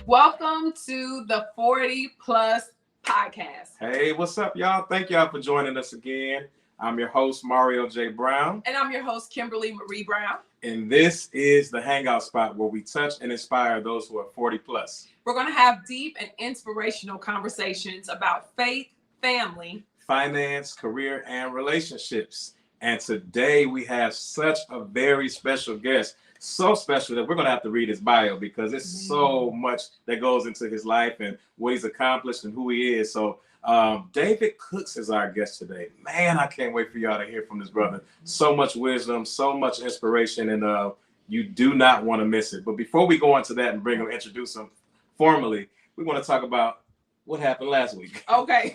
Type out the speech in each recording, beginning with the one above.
Welcome to the 40 Plus Podcast. Hey, what's up, y'all? Thank y'all for joining us again. I'm your host, Mario J. Brown. And I'm your host, Kimberly Marie Brown. And this is the hangout spot where we touch and inspire those who are 40 plus. We're going to have deep and inspirational conversations about faith, family, finance, career, and relationships. And today we have such a very special guest. So special that we're going to have to read his bio because it's so much that goes into his life and what he's accomplished and who he is. So David Cooks is our guest today. Man, I can't wait for y'all to hear from this brother. So much wisdom, so much inspiration, and you do not want to miss it. But before we go into that and bring him, introduce him formally, we want to talk about what happened last week. Okay.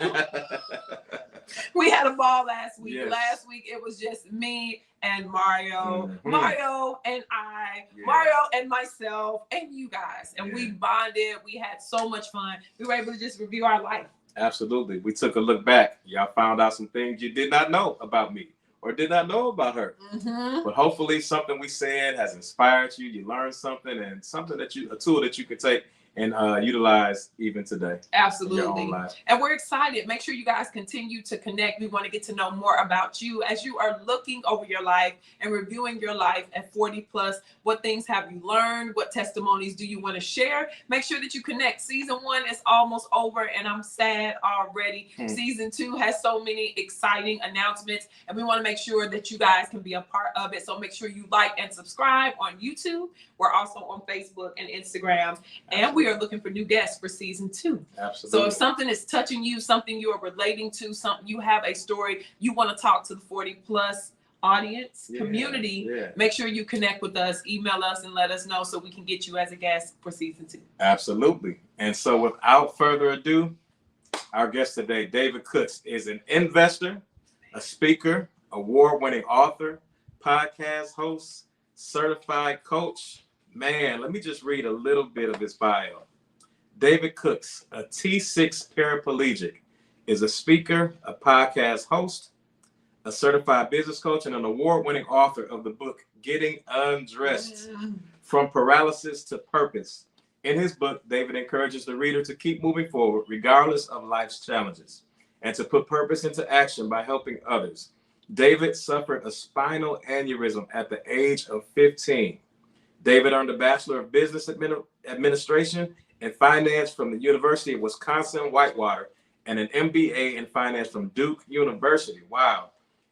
We had a ball last week. Yes. Last week it was just me and Mario, Mario and I, Yeah. Mario and myself, and you guys. And we bonded. We had so much fun. We were able to just review our life. Absolutely. We took a look back. Y'all found out some things you did not know about me or did not know about her. But hopefully something we said has inspired you. You learned something and something that a tool that you could take and utilize even today. Absolutely. In your own life. And we're excited. Make sure you guys continue to connect. We want to get to know more about you as you are looking over your life and reviewing your life at 40 plus. What things have you learned? What testimonies do you want to share? Make sure that you connect. Season 1 is almost over and I'm sad already. Season 2 has so many exciting announcements and we want to make sure that you guys can be a part of it. So make sure you like and subscribe on YouTube. We're also on Facebook and Instagram. And we are looking for new guests for season 2. Absolutely. So if something is touching you, something you are relating to, something you have a story, you want to talk to the 40 plus audience, community, make sure you connect with us, email us and let us know so we can get you as a guest for season 2. Absolutely. And so without further ado, our guest today, David Cooks, is an investor, a speaker, award-winning author, podcast host, certified coach. Man, let me just read a little bit of his bio. David Cooks, a T6 paraplegic, is a speaker, a podcast host, a certified business coach, and an award-winning author of the book, Getting Undressed, From Paralysis to Purpose. In his book, David encourages the reader to keep moving forward regardless of life's challenges and to put purpose into action by helping others. David suffered a spinal aneurysm at the age of 15. David earned a Bachelor of Business Administration and Finance from the University of Wisconsin-Whitewater and an MBA in Finance from Duke University. Wow.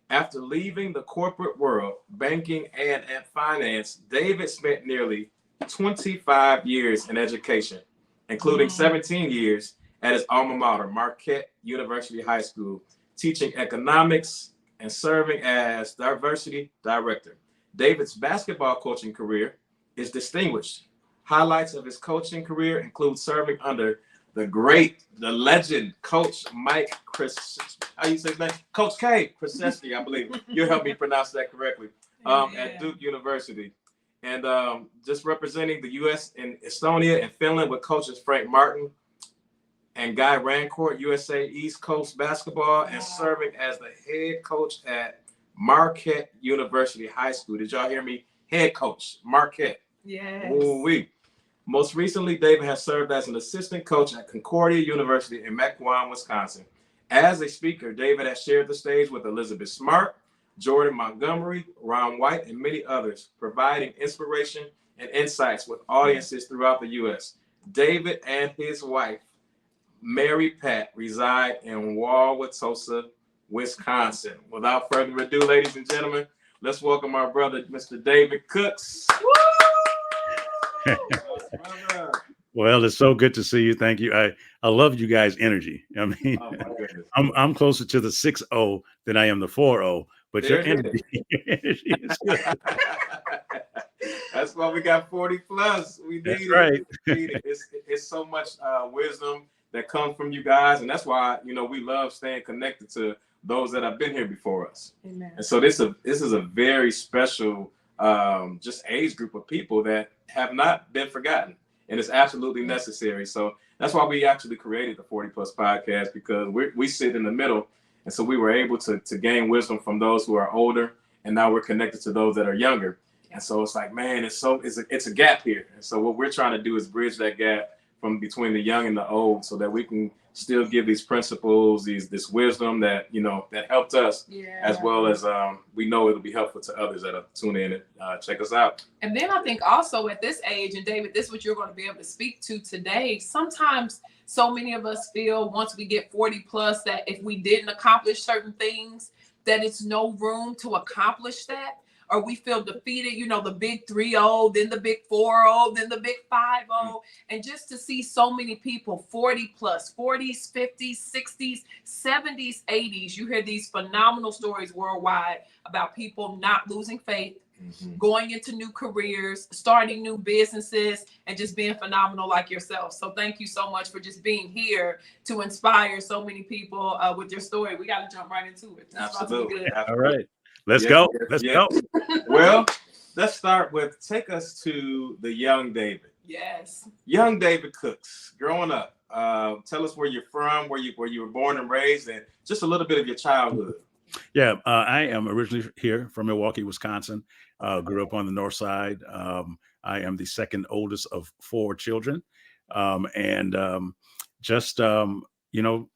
After leaving the corporate world, banking and finance, David spent nearly 25 years in education, including 17 years at his alma mater, Marquette University High School, teaching economics and serving as diversity director. David's basketball coaching career is distinguished. Highlights of his coaching career include serving under the legend, Coach Mike how you say his name? Coach K. Krzyzewski, I believe. You'll help me pronounce that correctly. At Duke University. And just representing the U.S. in Estonia and Finland with coaches Frank Martin and Guy Rancourt, USA East Coast Basketball, and serving as the head coach at Marquette University High School. Did y'all hear me? Head coach, Marquette. Yes. Ooh-wee. Most recently, David has served as an assistant coach at Concordia University in Mequon, Wisconsin. As a speaker, David has shared the stage with Elizabeth Smart, Jordan Montgomery, Ron White, and many others, providing inspiration and insights with audiences throughout the U.S. David and his wife, Mary Pat, reside in Wauwatosa, Wisconsin. Without further ado, ladies and gentlemen, let's welcome our brother, Mr. David Cooks. Well, it's so good to see you. Thank you. I love you guys' energy. I mean, Oh my goodness. I'm closer to the 6-0 than I am the 4-0, but your energy is good. That's why we got 40 plus. We need That's it. right. We need it. It's so much wisdom that comes from you guys, and that's why we love staying connected to those that have been here before us. Amen. And so this is a very special just age group of people that have not been forgotten, and it's absolutely necessary. So that's why we actually created the 40 Plus podcast, because we sit in the middle, and so we were able to gain wisdom from those who are older, and now we're connected to those that are younger. And so it's like, man, it's a gap here. And so what we're trying to do is bridge that gap from between the young and the old, so that we can still give these principles, this wisdom that that helped us, as well as we know it'll be helpful to others that'll tune in and check us out. And then I think also at this age, and David, this is what you're going to be able to speak to today. Sometimes so many of us feel once we get 40 plus that if we didn't accomplish certain things, that it's no room to accomplish that. Or we feel defeated, the big 3-0, then the big 4-0, then the big 5-0. And just to see so many people 40 plus, 40s, 50s, 60s, 70s, 80s, you hear these phenomenal stories worldwide about people not losing faith, going into new careers, starting new businesses, and just being phenomenal like yourself. So thank you so much for just being here to inspire so many people with your story. We got to jump right into it. Absolutely. All right. Let's go. Let's go. Well, let's start with take us to the young David. Yes. Young David Cooks, growing up. Tell us where you're from, where you were born and raised, and just a little bit of your childhood. Yeah, I am originally here from Milwaukee, Wisconsin. Grew up on the north side. I am the second oldest of 4 children. Just I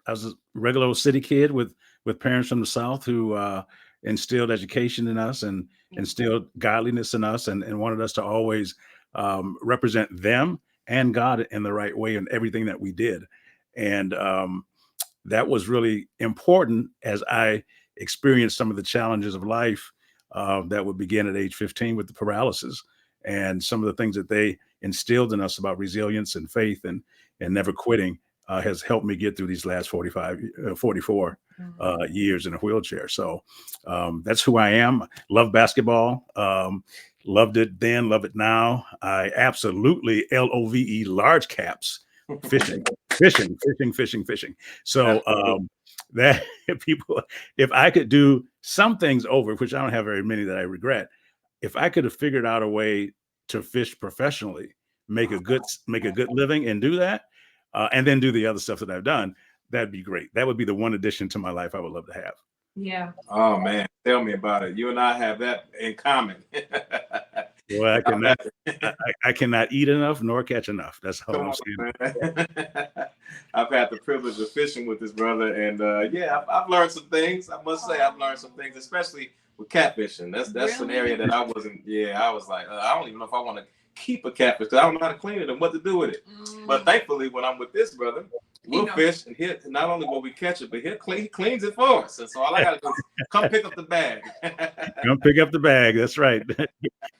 was a regular old city kid with parents from the South who instilled education in us and instilled godliness in us and wanted us to always represent them and God in the right way in everything that we did. And that was really important as I experienced some of the challenges of life that would begin at age 15 with the paralysis and some of the things that they instilled in us about resilience and faith and never quitting has helped me get through these last 44 years in a wheelchair. So that's who I am. Love basketball. Loved it then, love it now. I absolutely LOVE large caps fishing. So that people, if I could do some things over, which I don't have very many that I regret, if I could have figured out a way to fish professionally, make a good living and do that, and then do the other stuff that I've done, that'd be great. That would be the one addition to my life I would love to have. Yeah. Oh man, tell me about it. You and I have that in common. Well, I cannot eat enough nor catch enough. That's how I'm saying. I've had the privilege of fishing with this brother, and I've learned some things. I must say, I've learned some things, especially with catfishing. That's really? An area that I wasn't. Yeah, I was like, I don't even know if I want to keep a catfish because I don't know how to clean it and what to do with it. But thankfully, when I'm with this brother, we'll fish, and not only will we catch it, but he cleans it for us. And so all I got to do is come pick up the bag. Come pick up the bag. That's right.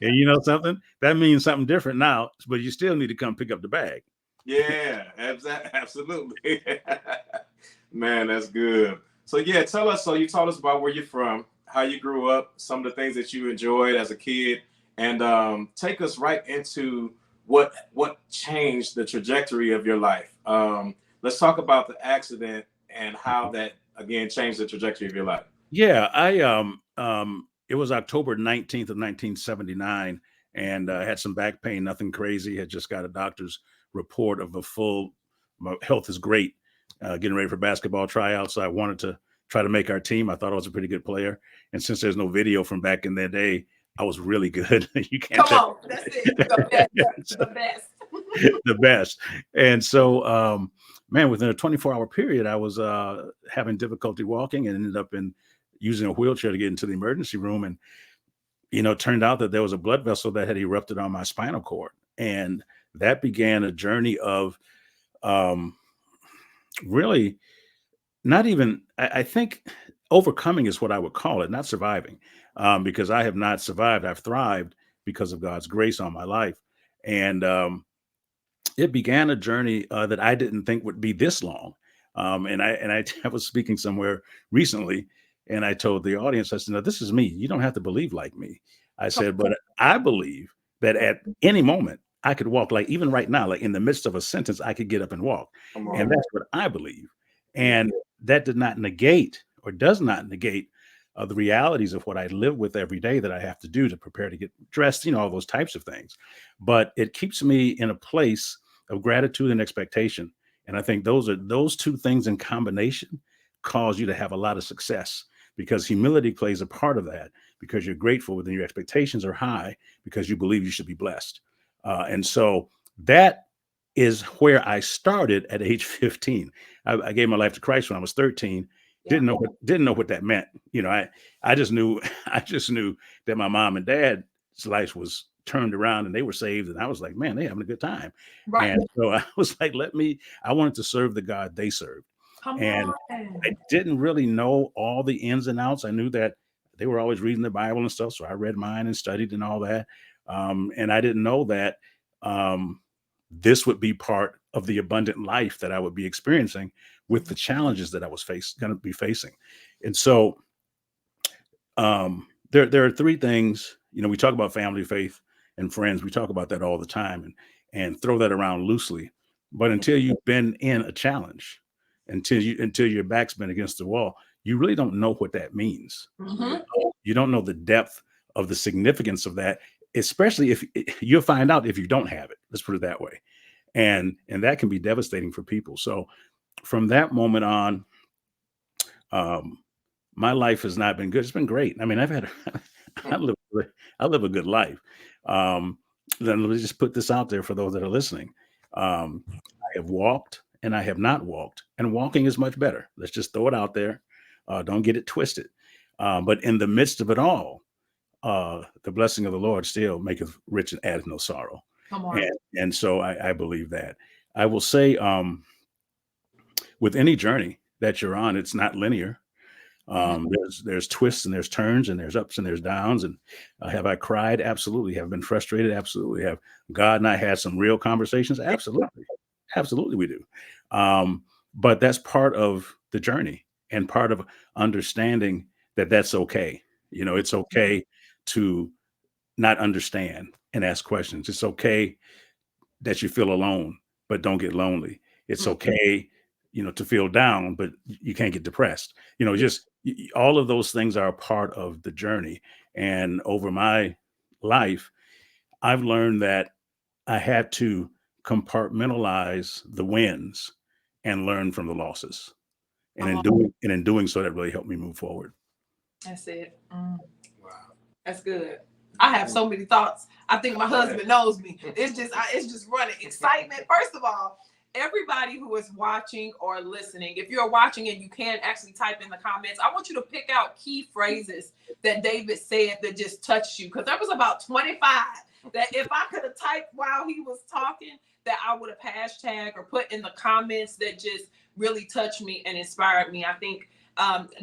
And you know something? That means something different now, but you still need to come pick up the bag. Yeah, absolutely. Man, that's good. So tell us. So you told us about where you're from, how you grew up, some of the things that you enjoyed as a kid, and take us right into what changed the trajectory of your life. Let's talk about the accident and how that again changed the trajectory of your life. Yeah, it was October 19th of 1979, and I had some back pain, nothing crazy. Had just got a doctor's report of my health is great, getting ready for basketball tryouts. So I wanted to try to make our team. I thought I was a pretty good player. And since there's no video from back in that day, I was really good. You can't come on, that's it. The best. The best. And so, within a 24-hour period, I was having difficulty walking and ended up using a wheelchair to get into the emergency room. And, it turned out that there was a blood vessel that had erupted on my spinal cord. And that began a journey of really not even, I think overcoming is what I would call it, not surviving, because I have not survived. I've thrived because of God's grace on my life. And it began a journey that I didn't think would be this long. And I was speaking somewhere recently, and I told the audience, I said, "No, this is me. You don't have to believe like me." I said, "But I believe that at any moment I could walk, like even right now, like in the midst of a sentence, I could get up and walk." And that's what I believe. And that did not negate or does not negate the realities of what I live with every day that I have to do to prepare to get dressed, all those types of things. But it keeps me in a place of gratitude and expectation. And I think those two things in combination cause you to have a lot of success, because humility plays a part of that, because you're grateful and your expectations are high because you believe you should be blessed. And so that is where I started at age 15. I gave my life to Christ when I was 13. Yeah. Didn't know what that meant. I just knew I just knew that my mom and dad's life was turned around and they were saved. And I was like, man, they're having a good time. Right. And so I was like, I wanted to serve the God they served. Come And on. I didn't really know all the ins and outs. I knew that they were always reading the Bible and stuff. So I read mine and studied and all that. And I didn't know that this would be part of the abundant life that I would be experiencing with the challenges that I was going to be facing. And so there are three things, we talk about family, faith, and friends. We talk about that all the time and throw that around loosely. But until you've been in a challenge, until your back's been against the wall, you really don't know what that means. Mm-hmm. You don't know the depth of the significance of that, especially if you'll find out if you don't have it. Let's put it that way. And that can be devastating for people. So from that moment on, my life has not been good. It's been great. I mean, I live a good life. Then let me just put this out there for those that are listening. I have walked and I have not walked, and walking is much better. Let's just throw it out there. Don't get it twisted. But in the midst of it all, the blessing of the Lord still maketh rich and addeth no sorrow. Come on. And so I believe that. I will say, with any journey that you're on, it's not linear. There's twists and there's turns and there's ups and there's downs. And have I cried? Absolutely. Have been frustrated? Absolutely. Have God and I had some real conversations? Absolutely we do. But that's part of the journey and part of understanding that that's okay. It's okay to not understand and ask questions. It's okay that you feel alone, but don't get lonely. It's okay, to feel down, but you can't get depressed. Just all of those things are a part of the journey. And over my life, I've learned that I had to compartmentalize the wins and learn from the losses. And in doing so, that really helped me move forward. That's it. Wow. That's good. I have so many thoughts. I think my husband knows me. It's just running. Excitement. First of all, everybody who is watching or listening, if you're watching and you can actually type in the comments, I want you to pick out key phrases that David said that just touched you. Because there was about 25 that if I could have typed while he was talking, that I would have hashtag or put in the comments that just really touched me and inspired me. I think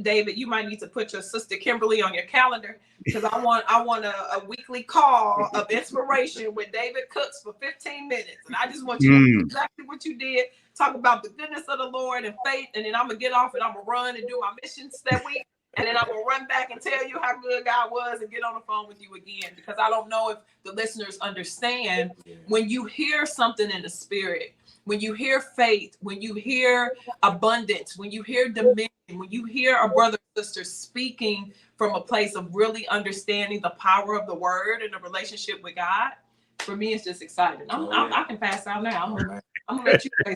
David, you might need to put your sister Kimberly on your calendar, because I want a weekly call of inspiration with David Cooks for 15 minutes. And I just want you to do exactly what you did. Talk about the goodness of the Lord and faith. And then I'm going to get off and I'm going to run and do my missions that week. And then I'm going to run back and tell you how good God was and get on the phone with you again. Because I don't know if the listeners understand, when you hear something in the spirit, when you hear faith, when you hear abundance, when you hear dominion, when you hear a brother or sister speaking from a place of really understanding the power of the word and the relationship with God, for me, it's just exciting. I can pass out now. I'm gonna let you say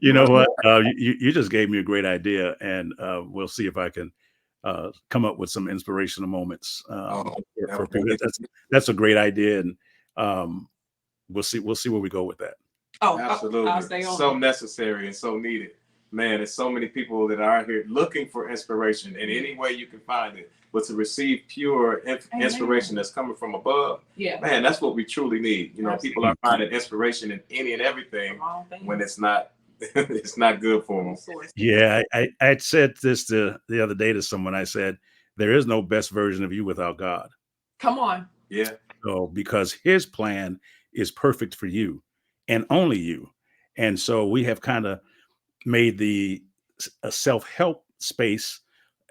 you know what? You just gave me a great idea, and we'll see if I can come up with some inspirational moments for people. That's a great idea, and we'll see where we go with that. Oh, absolutely. I'll stay on. So necessary and so needed. Man, there's so many people that are out here looking for inspiration in any way you can find it, but to receive pure inspiration that's coming from above, man, that's what we truly need. People are finding inspiration in any and everything when it's not good for them. Yeah, I said this the other day to someone. I said, there is no best version of you without God. Come on. Yeah. So because his plan is perfect for you and only you. And so we have kind of made a self-help space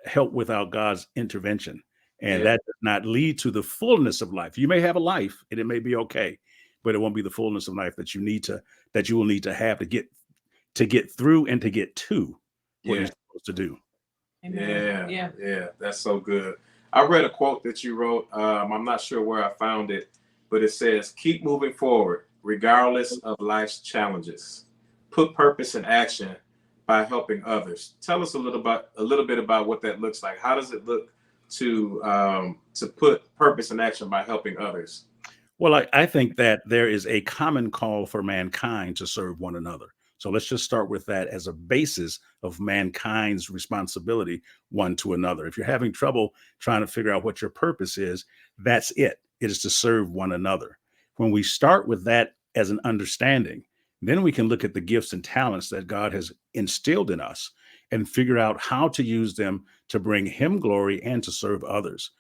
help without God's intervention. And that does not lead to the fullness of life. You may have a life and it may be okay, but it won't be the fullness of life that you will need to have to get through and to get to what you're supposed to do. Yeah. That's so good. I read a quote that you wrote. I'm not sure where I found it, but it says, keep moving forward regardless of life's challenges. Put purpose in action by helping others. Tell us a little bit about what that looks like. How does it look to put purpose in action by helping others? Well, I think that there is a common call for mankind to serve one another. So let's just start with that as a basis of mankind's responsibility one to another. If you're having trouble trying to figure out what your purpose is, that's it. It is to serve one another. When we start with that as an understanding, then we can look at the gifts and talents that God has instilled in us and figure out how to use them to bring Him glory and to serve others.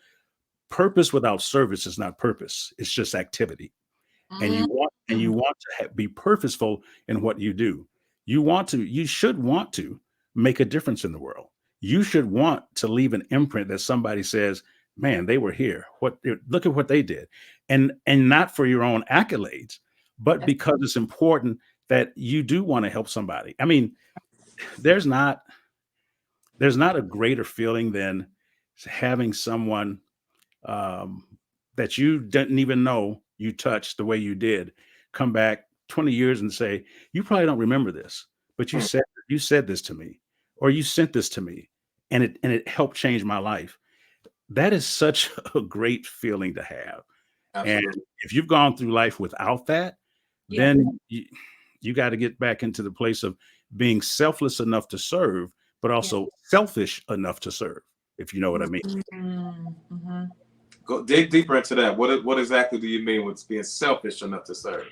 Purpose without service is not purpose. It's just activity. And Mhm. you want to be purposeful in what you do. You should want to make a difference in the world. You should want to leave an imprint that somebody says, "Man, they were here. Look at what they did." And not for your own accolades, but That's because it's important that you do want to help somebody. I mean, there's not there's not a greater feeling than having someone um, that you didn't even know you touched the way you did come back 20 years and say, "You probably don't remember this, but Mm, you said this to me, or you sent this to me, and it helped change my life." That is such a great feeling to have. And absolutely. if you've gone through life without that, yeah. then you got to get back into the place of being selfless enough to serve, but Yeah. also selfish enough to serve, if you know what I mean. Mm-hmm. Go dig deeper into that. What exactly do you mean with being selfish enough to serve?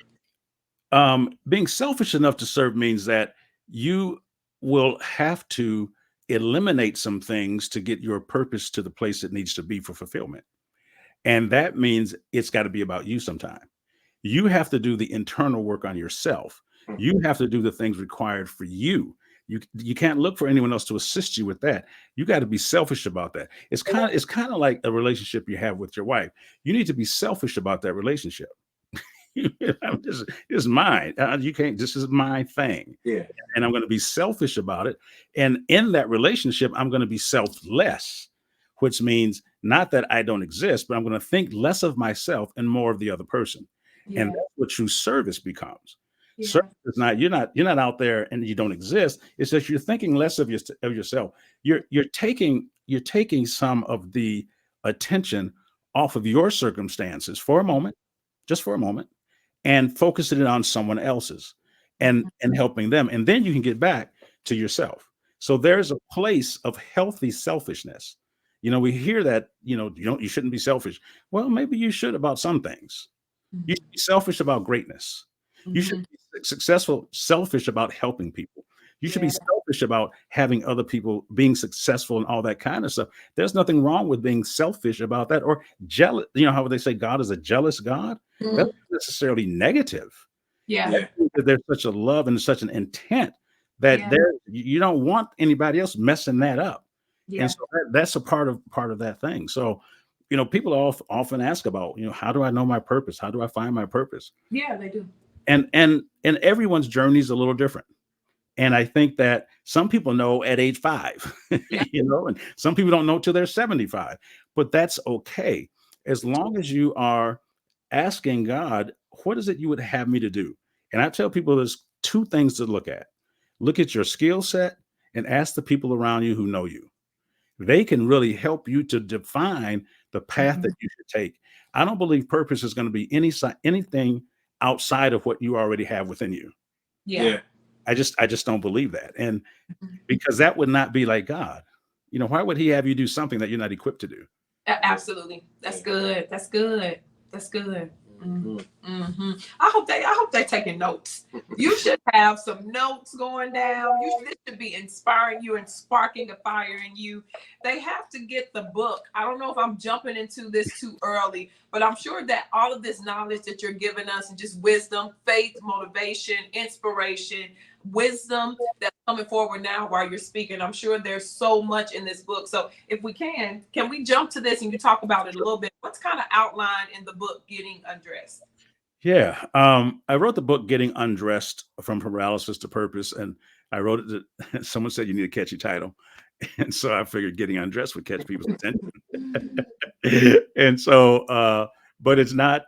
Being selfish enough to serve means that you will have to eliminate some things to get your purpose to the place it needs to be for fulfillment. And that means it's got to be about you sometime. You have to do the internal work on yourself. Mm, You have to do the things required for you. You can't look for anyone else to assist you with that. You got to be selfish about that. It's kind of like a relationship you have with your wife. You need to be selfish about that relationship. this is mine. You can't. This is my thing, yeah. and I'm going to be selfish about it. And in that relationship, I'm going to be selfless, which means not that I don't exist, but I'm going to think less of myself and more of the other person. And Yeah. that's what true service becomes. Service Yeah. is not you're not out there and you don't exist. It's that you're thinking less of yourself. You're taking some of the attention off of your circumstances for a moment, just for a moment, and focusing it on someone else's and helping them, and then you can get back to yourself. So there's a place of healthy selfishness. We hear that, you shouldn't be selfish. Well, maybe you should about some things. You should be selfish about greatness. You should Mm-hmm. be selfish about helping people. You should be Yeah. selfish about having other people being successful and all that kind of stuff. There's nothing wrong with being selfish about that or jealous. You know how they say God is a jealous God? That's Mhm. not necessarily negative. Yeah. Yeah. That means that there's such a love and such an intent that Yeah. you don't want anybody else messing that up. And Yeah. so that's a part of that thing. So, people often ask about, how do I know my purpose? How do I find my purpose? Yeah. They do. And everyone's journey is a little different. And I think that some people know at age 5, Yeah. and some people don't know till they're 75, but that's okay. As long as you are asking God, what is it you would have me to do? And I tell people there's two things to look at. Look at your skill set and ask the people around you who know you. They can really help you to define the path Mhm. that you should take. I don't believe purpose is going to be anything outside of what you already have within you. Yeah. Yeah. I just don't believe that. And Mhm. because that would not be like God. Why would he have you do something that you're not equipped to do? Absolutely. That's Yeah. good. That's good. That's good. Mhm. Mm-hmm. I hope they're taking notes. You should have some notes going down. This should be inspiring you and sparking a fire in you. They have to get the book. I don't know if I'm jumping into this too early, but I'm sure that all of this knowledge that you're giving us and just wisdom, faith, motivation, inspiration, wisdom that's coming forward now while you're speaking. I'm sure there's so much in this book. So if we can we jump to this and you talk about it a little bit? What's kind of outlined in the book Getting Undressed? Yeah. I wrote the book Getting Undressed from Paralysis to Purpose. And I wrote it someone said you need a catchy title. And so I figured Getting Undressed would catch people's attention. And so but it's not,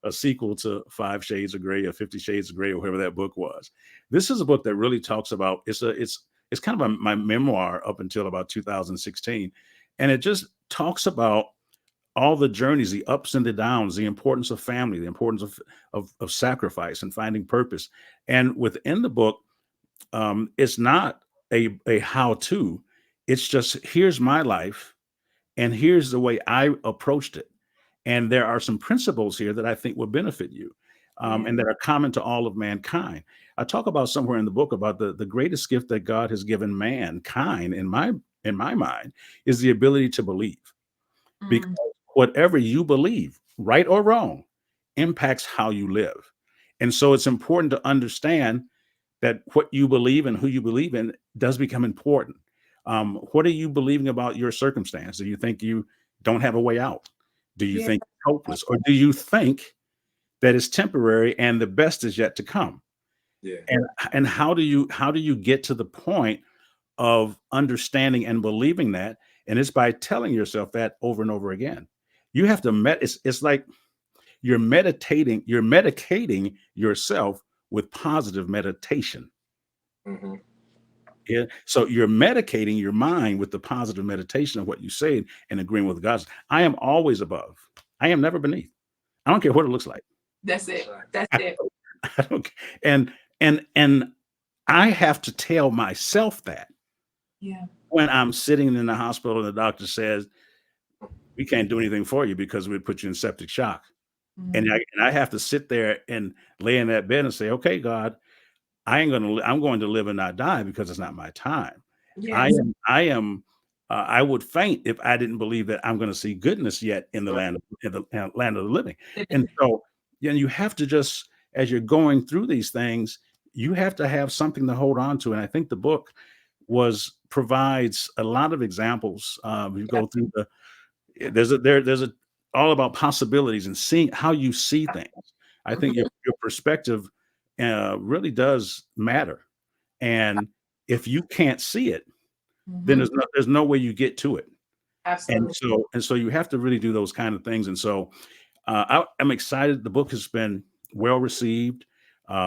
a sequel to 5 Shades of Grey or 50 Shades of Grey or whatever that book was. This is a book that really talks about it's kind of my memoir up until about 2016. And it just talks about all the journeys, the ups and the downs, the importance of family, the importance of sacrifice and finding purpose. And within the book, it's not a how-to. It's just, here's my life and here's the way I approached it. And there are some principles here that I think will benefit you, and that are common to all of mankind. I talk about somewhere in the book about the greatest gift that God has given mankind, in my mind, is the ability to believe. Because whatever you believe, right or wrong, impacts how you live. And so it's important to understand that what you believe and who you believe in does become important. What are you believing about your circumstance? Do you think you don't have a way out? Do you think you're hopeless? Or do you think that it's temporary and the best is yet to come? Yeah. And how do you get to the point of understanding and believing that? And it's by telling yourself that over and over again. You have to it's like you're medicating yourself with positive meditation. Mm-hmm. Yeah. So you're medicating your mind with the positive meditation of what you say and agreeing with God. I am always above. I am never beneath. I don't care what it looks like. That's it. That's it. I don't, and I have to tell myself that. Yeah. When I'm sitting in the hospital and the doctor says, we can't do anything for you because we'd put you in septic shock. And I have to sit there and lay in that bed and say, okay, God, I'm going to live and not die because it's not my time. Yes. I would faint if I didn't believe that I'm going to see goodness yet in the land of the living. And so, you have to just, as you're going through these things, you have to have something to hold on to. And I think the book provides a lot of examples. You go through there's a all about possibilities and seeing how you see things. I think your perspective really does matter. And if you can't see it, then there's no way you get to it. Absolutely. And so you have to really do those kind of things. And so I'm excited. The book has been well received.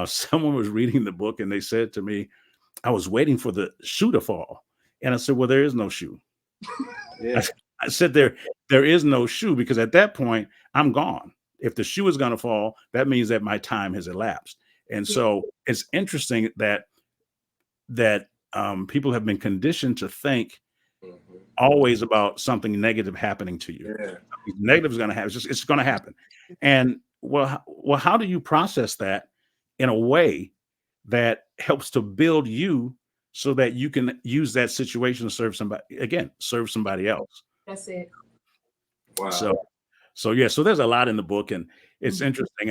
Someone was reading the book and they said to me, I was waiting for the shoe to fall. And I said, well, there is no shoe. Yeah. I said, there is no shoe, because at that point I'm gone. If the shoe is going to fall, that means that my time has elapsed. And so it's interesting that people have been conditioned to think always about something negative happening to you. Yeah. Negative is going to happen. It's going to happen. And well, how do you process that in a way that helps to build you so that you can use that situation to serve somebody else? That's it. Wow. So yeah, so there's a lot in the book, and it's interesting.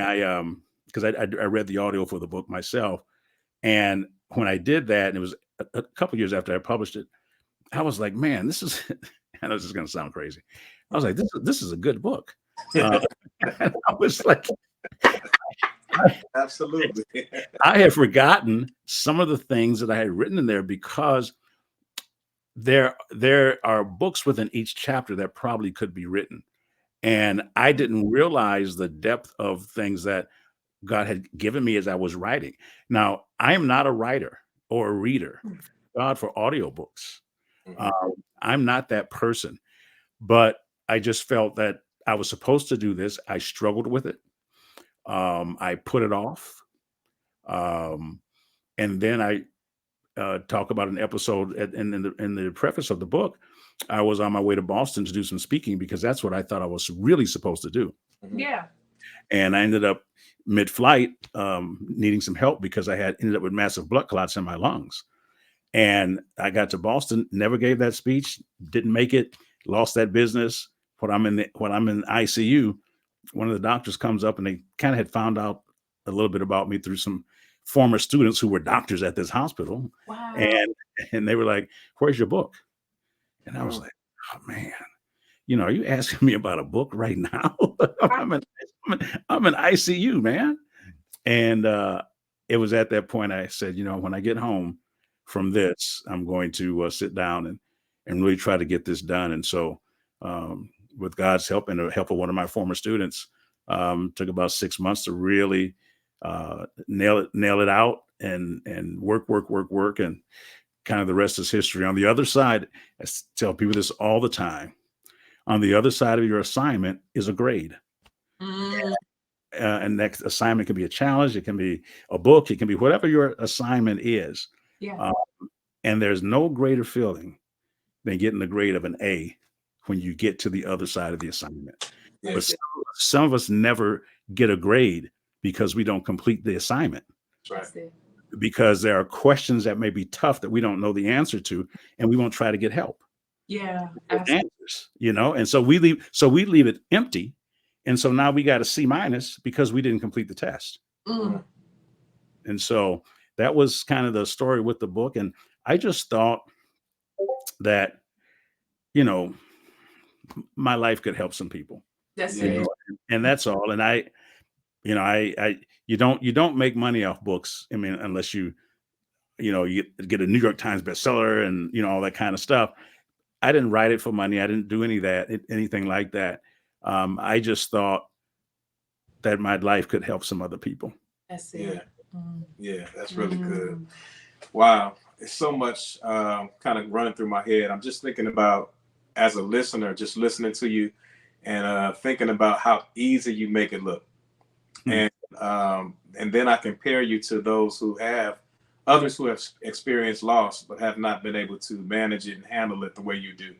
Because I read the audio for the book myself, and when I did that, and it was a couple years after I published it, I was like, man, this is. I know this is going to sound crazy. I was like, this is a good book. And I was like, Absolutely. I have forgotten some of the things that I had written in there, because there are books within each chapter that probably could be written. And I didn't realize the depth of things that God had given me as I was writing. Now, I am not a writer or a reader. God for audiobooks. I'm not that person. But I just felt that I was supposed to do this. I struggled with it. I put it off. And then I talk about an episode in the preface of the book. I was on my way to Boston to do some speaking, because that's what I thought I was really supposed to do. Yeah. And I ended up mid-flight needing some help, because I had ended up with massive blood clots in my lungs. And I got to Boston, never gave that speech, didn't make it, lost that business. When I'm in ICU, one of the doctors comes up, and they kind of had found out a little bit about me through some former students who were doctors at this hospital. Wow. And they were like, where's your book? And I was like, oh man, are you asking me about a book right now? I'm in ICU, man. And it was at that point I said, when I get home from this, I'm going to sit down and really try to get this done. And so with God's help and the help of one of my former students, took about 6 months to really nail it out and work. And kind of the rest is history. On the other side, I tell people this all the time. On the other side of your assignment is a grade. Mm, And next assignment can be a challenge. It can be a book. It can be whatever your assignment is. yeah. Uh, and there's no greater feeling than getting the grade of an A when you get to the other side of the assignment. Yeah. But some of us never get a grade because we don't complete the assignment, That's right. because there are questions that may be tough that we don't know the answer to, and we won't try to get help. Yeah. With Absolutely. answers, and so we leave it empty. And so now we got a C- because we didn't complete the test. Mm, And so that was kind of the story with the book. And I just thought that, my life could help some people, that's Yeah. it. and that's all. And you don't make money off books. I mean, unless you get a New York Times bestseller and, all that kind of stuff. I didn't write it for money. I didn't do anything like that. I just thought that my life could help some other people. That's Yeah. it. Mm, Yeah, that's really good. mm. Wow. It's so much kind of running through my head. I'm just thinking about, as a listener, just listening to you and thinking about how easy you make it look. Hmm. And then I compare you to others who have experienced loss but have not been able to manage it and handle it the way you do.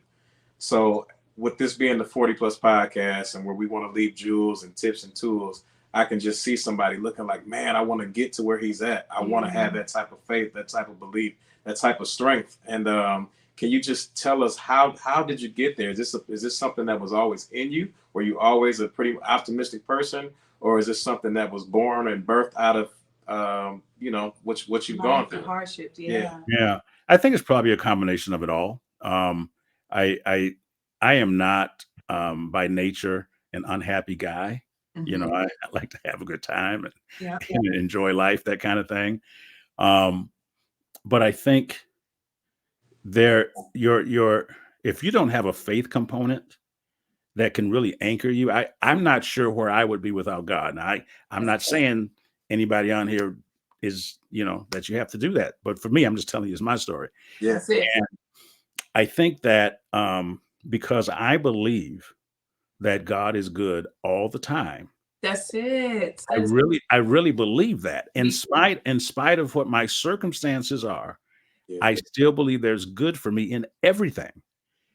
So with this being the 40 plus podcast, and where we want to leave jewels and tips and tools, I can just see somebody looking like, man, I want to get to where he's at. I want to have that type of faith, that type of belief, that type of strength. And can you just tell us how did you get there? Is this something that was always in you? Were you always a pretty optimistic person, or is this something that was born and birthed out of what you've gone Life and through? hardships. Yeah. Yeah, I think it's probably a combination of it all. I am not by nature an unhappy guy. Mhm. I like to have a good time and, Yeah. and enjoy life, that kind of thing. Um, but I think your if you don't have a faith component that can really anchor you, I'm not sure where I would be without God. And I'm not saying anybody on here is, that you have to do that. But for me, I'm just telling you, it's my story. Yeah. That's it. And I think that because I believe that God is good all the time, That's it. I really believe that in Me spite of what my circumstances are, Yeah. I still believe there's good for me in everything.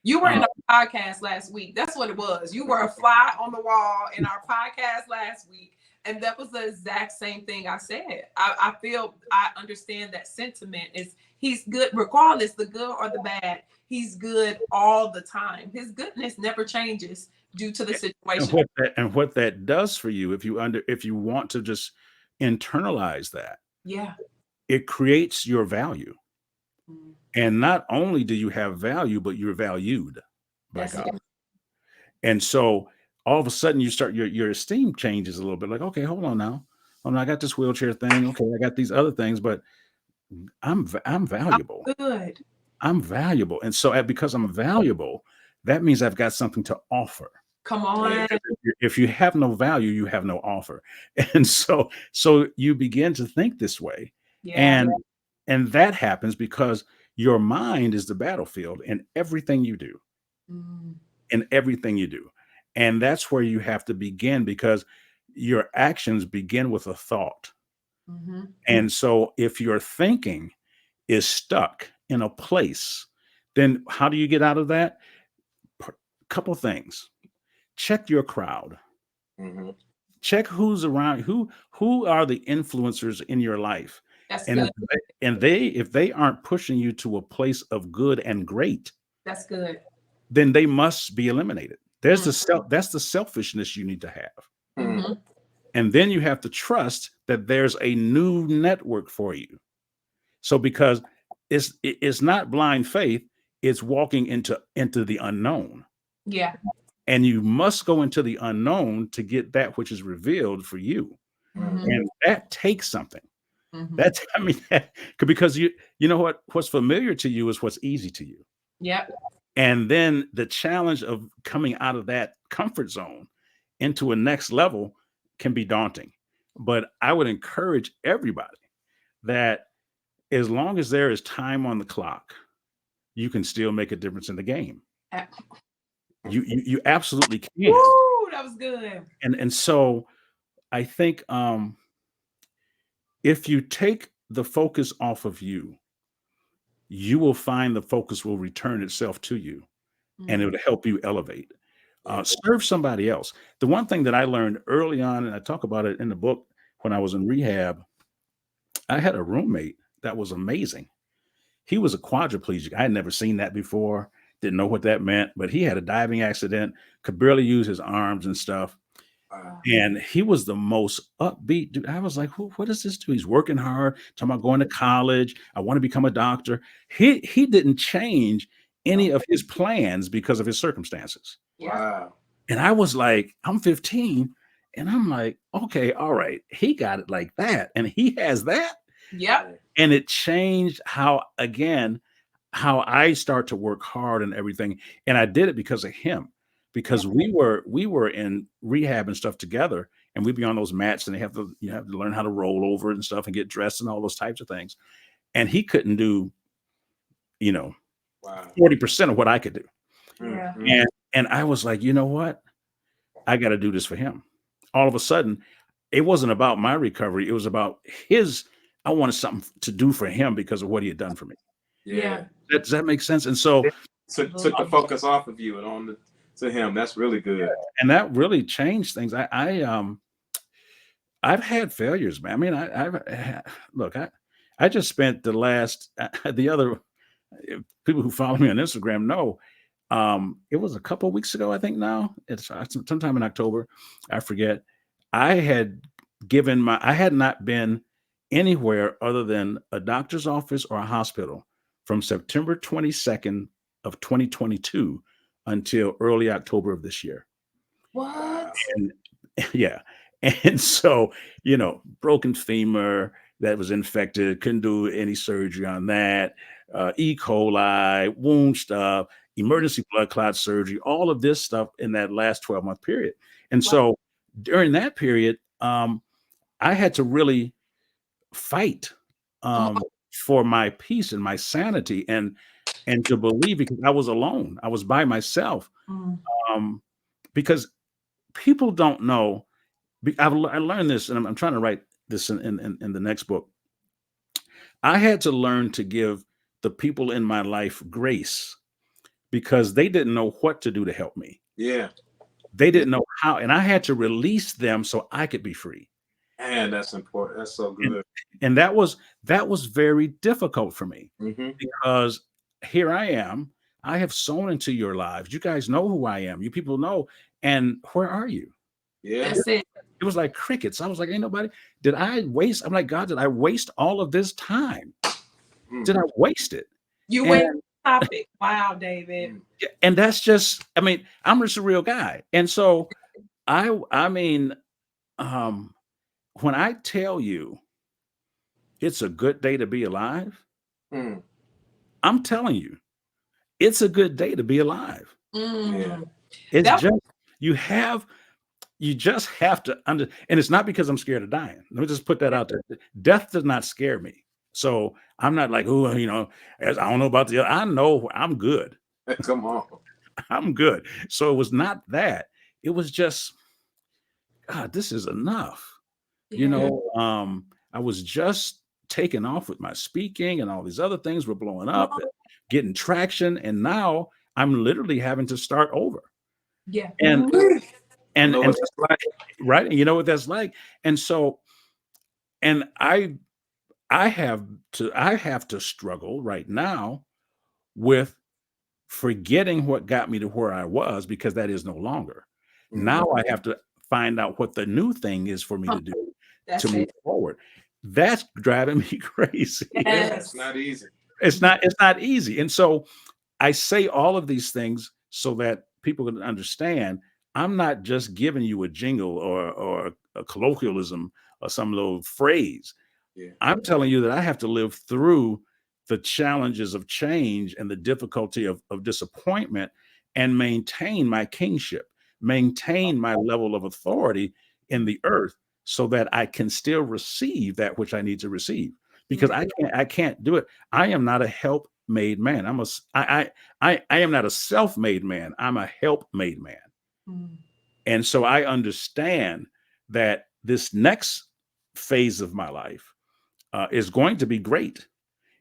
You were in Um, our podcast last week. That's what it was. You were a fly on the wall in our podcast last week. And that was the exact same thing I said. I feel I understand that sentiment is he's good regardless, the good or the bad. He's good all the time. His goodness never changes due to the and situation. what that does for you, if you want to just internalize that, Yeah. it creates your value. Mm, And not only do you have value, but you're valued by that's God. it. And so all of a sudden you start your esteem changes a little bit. Like, okay, hold on now. I got this wheelchair thing. Okay, I got these other things, but I'm valuable. Good. I'm valuable. And so because I'm valuable, that means I've got something to offer. Come on. If you have no value, you have no offer. And so you begin to think this way. Yeah. And that happens because your mind is the battlefield in everything you do. Mm, In everything you do. And that's where you have to begin, because your actions begin with a thought. mhm. And so if your thinking is stuck in a place, then how do you get out of that? Couple things. Check your crowd. Mm-hmm. Check who's around, who are the influencers in your life. That's And good. if they aren't pushing you to a place of good and great, That's good. then they must be eliminated. That's the selfishness you need to have. Mm-hmm. And then you have to trust that there's a new network for you. So because it's not blind faith, it's walking into the unknown. Yeah. And you must go into the unknown to get that which is revealed for you. Mhm. And that takes something. Mhm. That's because you know what's familiar to you is what's easy to you. Yep. And then the challenge of coming out of that comfort zone into a next level can be daunting. But I would encourage everybody that as long as there is time on the clock, you can still make a difference in the game. Uh, You absolutely can. Woo, that was good. And so I think if you take the focus off of you, you will find the focus will return itself to you, and Mm. it'll help you elevate. Yeah. Serve somebody else. The one thing that I learned early on, and I talk about it in the book, when I was in rehab, I had a roommate that was amazing. He was a quadriplegic. I had never seen that before, didn't know what that meant, but he had a diving accident, could barely use his arms and stuff. Wow. And he was the most upbeat dude. I was like, what does this do? He's working hard, talking about going to college. I want to become a doctor. He didn't change any of his plans because of his circumstances. Wow. And I was like, I'm 15. And I'm like, okay, all right. He got it like that. And he has that. Yep. And it changed how I start to work hard and everything. And I did it because of him, because we were in rehab and stuff together, and we'd be on those mats, and you have to learn how to roll over and stuff and get dressed and all those types of things. And he couldn't do, Wow. 40% of what I could do. Yeah. Mhm. And I was like, you know what? I got to do this for him. All of a sudden, it wasn't about my recovery. It was about I wanted something to do for him because of what he had done for me. Yeah. Does that make sense? And so, Took the focus off of you and on to him. That's really good. and that really changed things. I've had failures, man. I mean, look, I just spent the last, the other people who follow me on Instagram know, it was a couple of weeks ago, I think now. It's sometime in October, I forget. I had not been anywhere other than a doctor's office or a hospital from September 22nd of 2022 until early October of this year. What? And yeah. And so, broken femur that was infected, couldn't do any surgery on that, E. coli, wound stuff, emergency blood clot surgery, all of this stuff in that last 12-month period. And so during that period, I had to really fight for my peace and my sanity and to believe, because I was alone. I was by myself. Mm. Because people don't know. I learned this, and I'm trying to write this in the next book. I had to learn to give the people in my life grace because they didn't know what to do to help me. Yeah. They didn't know how, and I had to release them so I could be free. Man, that's important. That's so good. And that was very difficult for me Mm-hmm. because here I am. I have sown into your lives. You guys know who I am. You people know. And where are you? Yeah. That's it. It was like crickets. I was like, ain't nobody. Did I waste? I'm like, God, did I waste all of this time? Did I waste it? You went topic. Wow, David. And that's just, I mean, I'm just a real guy. And so I mean, when I tell you it's a good day to be alive, I'm telling you, it's a good day to be alive. Yeah. It's just, you just have to and it's not because I'm scared of dying. Let me just put that out there. Death does not scare me. So I'm not like, oh, I don't know about the other. I know I'm good. Come on. I'm good. So it was not that. It was just, God, this is enough. Yeah. I was just taking off with my speaking, and all these other things were blowing up, and getting traction. And now I'm literally having to start over. Yeah. And Know what that's like. right. And you know what that's like. And so, and I have to struggle right now with forgetting what got me to where I was, because that is no longer. Now I have to find out what the new thing is for me to do to move forward. That's driving me crazy. Yes. It's not easy. It's not easy. And so I say all of these things so that people can understand I'm not just giving you a jingle or a colloquialism or some little phrase. Yeah. I'm telling you that I have to live through the challenges of change and the difficulty of disappointment and maintain my kingship, maintain my level of authority in the earth so that I can still receive that which I need to receive, because I can't do it. I am not a help made man. I am not a self-made man. I'm a help-made man. Mm. And so I understand that this next phase of my life is going to be great.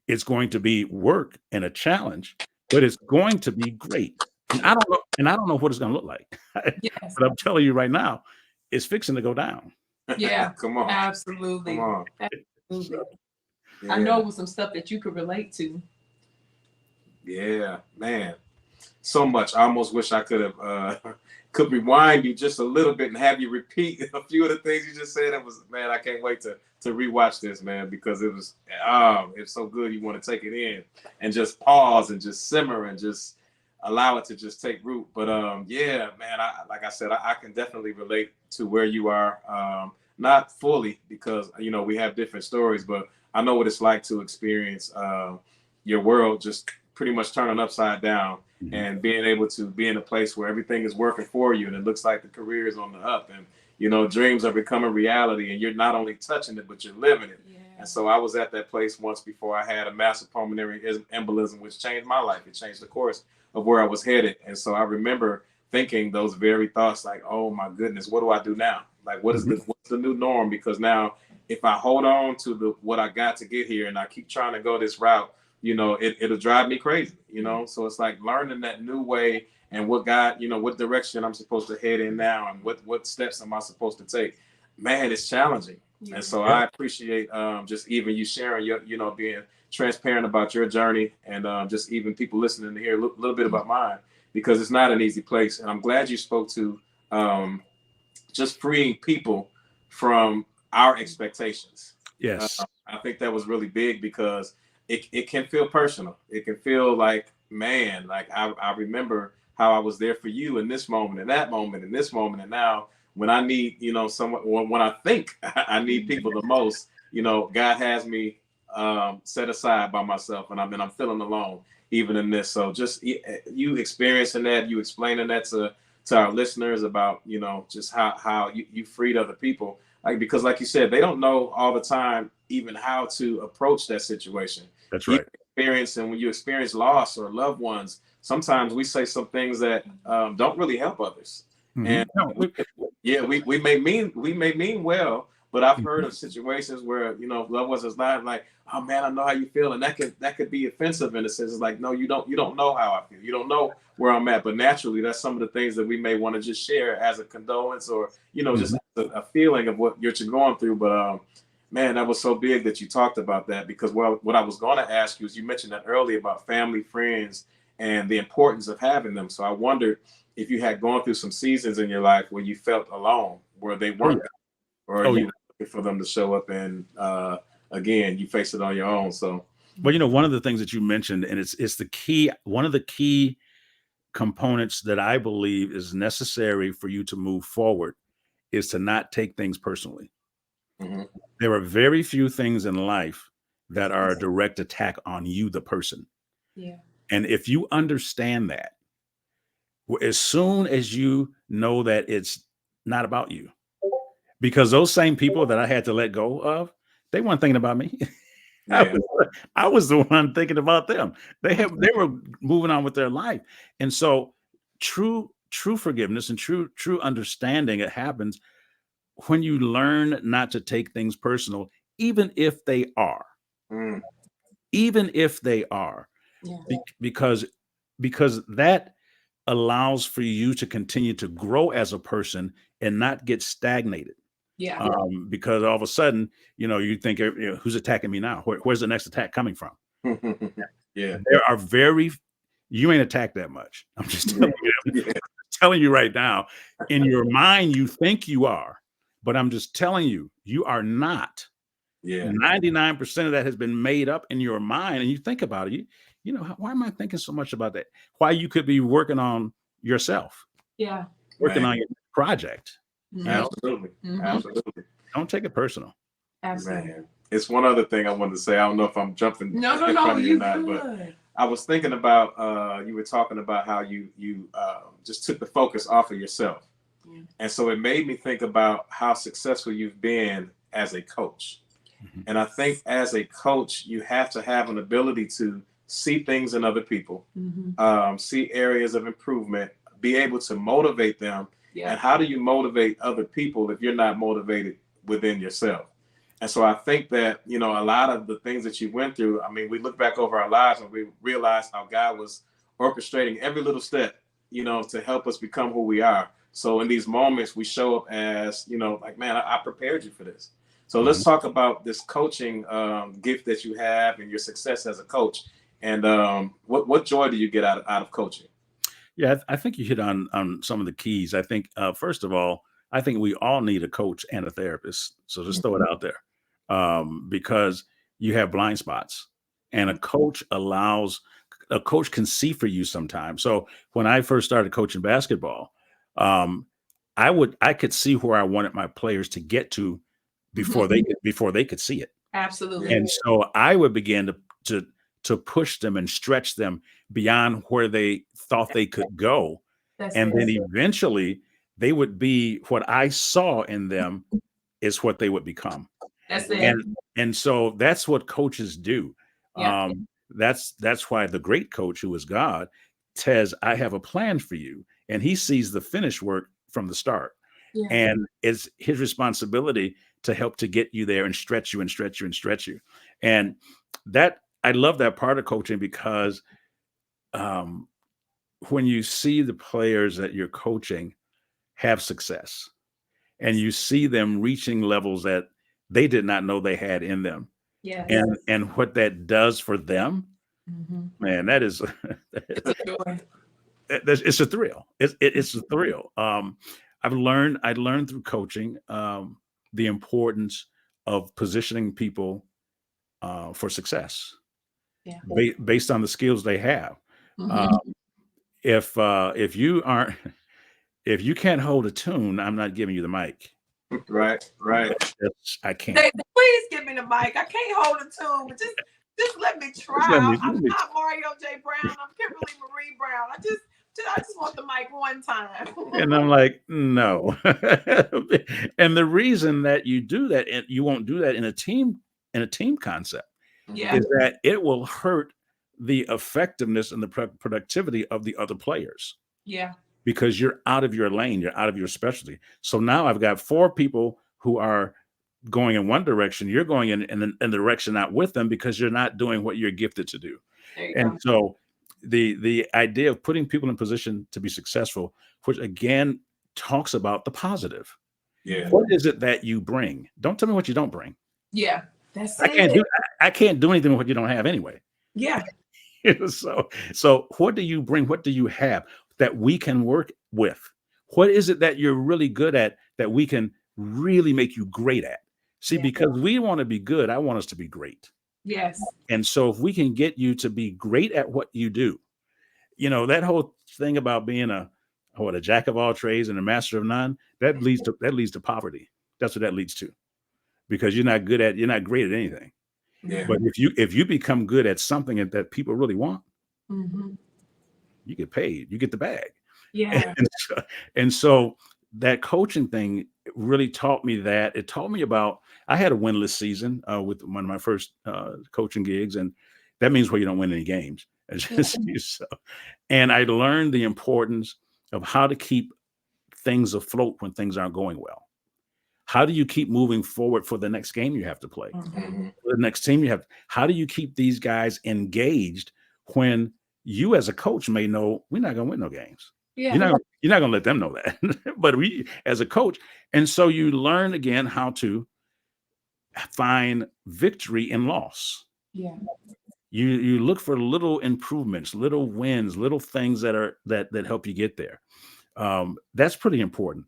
It's going to be work and a challenge, but it's going to be great. And I don't know, what it's going to look like. Yes. But I'm telling you right now, it's fixing to go down. Yeah. Come on. Absolutely. Come on. Absolutely. Yeah. I know it was some stuff that you could relate to. Yeah, man. So much. I almost wish I could have could rewind you just a little bit and have you repeat a few of the things you just said. It was, man, I can't wait to rewatch this, man, because it's so good. You want to take it in and just pause and just simmer and just allow it to just take root. But yeah, man, like I said, I can definitely relate to where you are. Not fully, because we have different stories, but I know what it's like to experience your world just pretty much turning upside down, and being able to be in a place where everything is working for you and it looks like the career is on the up, and dreams are becoming reality, and you're not only touching it but you're living it. Yeah. And so I was at that place once before I had a massive pulmonary embolism, which changed my life. It changed the course of where I was headed. And so I remember thinking those very thoughts, like, oh my goodness, what do I do now? Like, what's the new norm? Because now if I hold on to what I got to get here and I keep trying to go this route, it'll drive me crazy, So it's like learning that new way, and what God, what direction I'm supposed to head in now, and what steps am I supposed to take. Man, it's challenging. Yeah. And so I appreciate just even you sharing your, being transparent about your journey, and just even people listening to hear a little bit about mine, because it's not an easy place. And I'm glad you spoke to just freeing people from our expectations. Yes. I think that was really big, because it can feel personal. It can feel like, man, like I remember how I was there for you in this moment, and that moment, and this moment, and now when I need, someone, or when I think I need people the most, God has me set aside by myself, and I'm feeling alone even in this. So just you experiencing that, you explaining that to our listeners about, just how you freed other people. Like, because like you said, they don't know all the time even how to approach that situation. That's right. And when you experience loss or loved ones, sometimes we say some things that don't really help others. And we may mean well, but I've heard of situations where loved ones is not like, oh man, I know how you feel, and that could be offensive in a sense. It's like, no, you don't know how I feel. You don't know where I'm at. But naturally, that's some of the things that we may want to just share as a condolence, or just a feeling of what you're going through. But man, that was so big that you talked about that, because what I was going to ask you is, you mentioned that earlier about family, friends, and the importance of having them. So I wondered if you had gone through some seasons in your life where you felt alone, where they weren't, or you were looking for them to show up, and again, you faced it on your own. So, well, one of the things that you mentioned, and it's the key, one of the key components that I believe is necessary for you to move forward, is to not take things personally. There are very few things in life that are a direct attack on you, the person. Yeah. And if you understand that, as soon as you know that it's not about you, because those same people that I had to let go of, they weren't thinking about me. yeah. I was the one thinking about them. They were moving on with their life. And so true forgiveness and true understanding, it happens when you learn not to take things personal, even if they are. Even if they are. Yeah. Because that allows for you to continue to grow as a person and not get stagnated. Yeah. Because all of a sudden, you think, who's attacking me now? Where's the next attack coming from? Yeah. There are you ain't attacked that much. I'm just telling you right now. In your mind, you think you are, but I'm just telling you, you are not. Yeah. 99% of that has been made up in your mind, and you think about it. Why am I thinking so much about that? Why you could be working on yourself. Yeah. Working on your project. Absolutely. Absolutely. Don't take it personal. Absolutely. Man, it's one other thing I wanted to say. I don't know if I'm jumping No, in front of you or good. not, but I was thinking about you were talking about how you just took the focus off of yourself. Yeah. And so it made me think about how successful you've been as a coach. And I think as a coach, you have to have an ability to see things in other people, see areas of improvement, be able to motivate them. Yeah. And how do you motivate other people if you're not motivated within yourself? And so I think that, you know, a lot of the things that you went through, I mean, we look back over our lives and we realize how God was orchestrating every little step, you know, to help us become who we are. So in these moments, we show up as, you know, like, man, I prepared you for this. So let's talk about this coaching gift that you have and your success as a coach. And what joy do you get out of coaching? Yeah, I think you hit on some of the keys. I think first of all, I think we all need a coach and a therapist. So just throw it out there, because you have blind spots, and a coach can see for you sometimes. So when I first started coaching basketball, um, I could see where I wanted my players to get to before they could see it. Absolutely. And so I would begin to push them and stretch them beyond where they thought they could go. And then eventually they would be what I saw in them is what they would become. That's it. And so that's what coaches do. Yeah. That's why the great coach, who is God, says, I have a plan for you. And he sees the finished work from the start. Yeah. And it's his responsibility to help to get you there and stretch you and stretch you and stretch you. And that, I love that part of coaching, because when you see the players that you're coaching have success and you see them reaching levels that they did not know they had in them, Yeah. and what that does for them, man, that is It's a joy. it's a thrill. It's a thrill. I learned through coaching the importance of positioning people for success, Yeah. based on the skills they have. If you can't hold a tune, I'm not giving you the mic. Right. I can't. Please give me the mic. I can't hold a tune, but just let me try. I'm not Mario J. Brown. I'm Kimberly Marie Brown. I just want the mic one time. And I'm like, no. And the reason that you do that, and you won't do that in a team concept, is that it will hurt the effectiveness and the productivity of the other players. Yeah. Because you're out of your lane, you're out of your specialty. So now I've got 4 people who are going in one direction. You're going in the direction out with them, because you're not doing what you're gifted to do. And so the idea of putting people in position to be successful, which again talks about the positive. Yeah. What is it that you bring? Don't tell me what you don't bring. Yeah. That's I can't do anything with what you don't have anyway. Yeah. So what do you bring? What do you have that we can work with? What is it that you're really good at that we can really make you great at? See, because we want to be good, I want us to be great. Yes. And so if we can get you to be great at what you do, you know, that whole thing about being a jack of all trades and a master of none, that leads to poverty. That's what that leads to, because you're not great at anything. Yeah. But if you become good at something that people really want, you get paid, you get the bag. Yeah. And so that coaching thing really taught me that. It taught me about, I had a winless season with one of my first coaching gigs, and that means where you don't win any games. And I learned the importance of how to keep things afloat when things aren't going well. How do you keep moving forward for the next game you have to play? The next team you have. How do you keep these guys engaged when you as a coach may know we're not going to win no games? Yeah. You're not going to let them know that, but we as a coach. And so you learn again how to find victory in loss. Yeah. You look for little improvements, little wins, little things that help you get there. That's pretty important.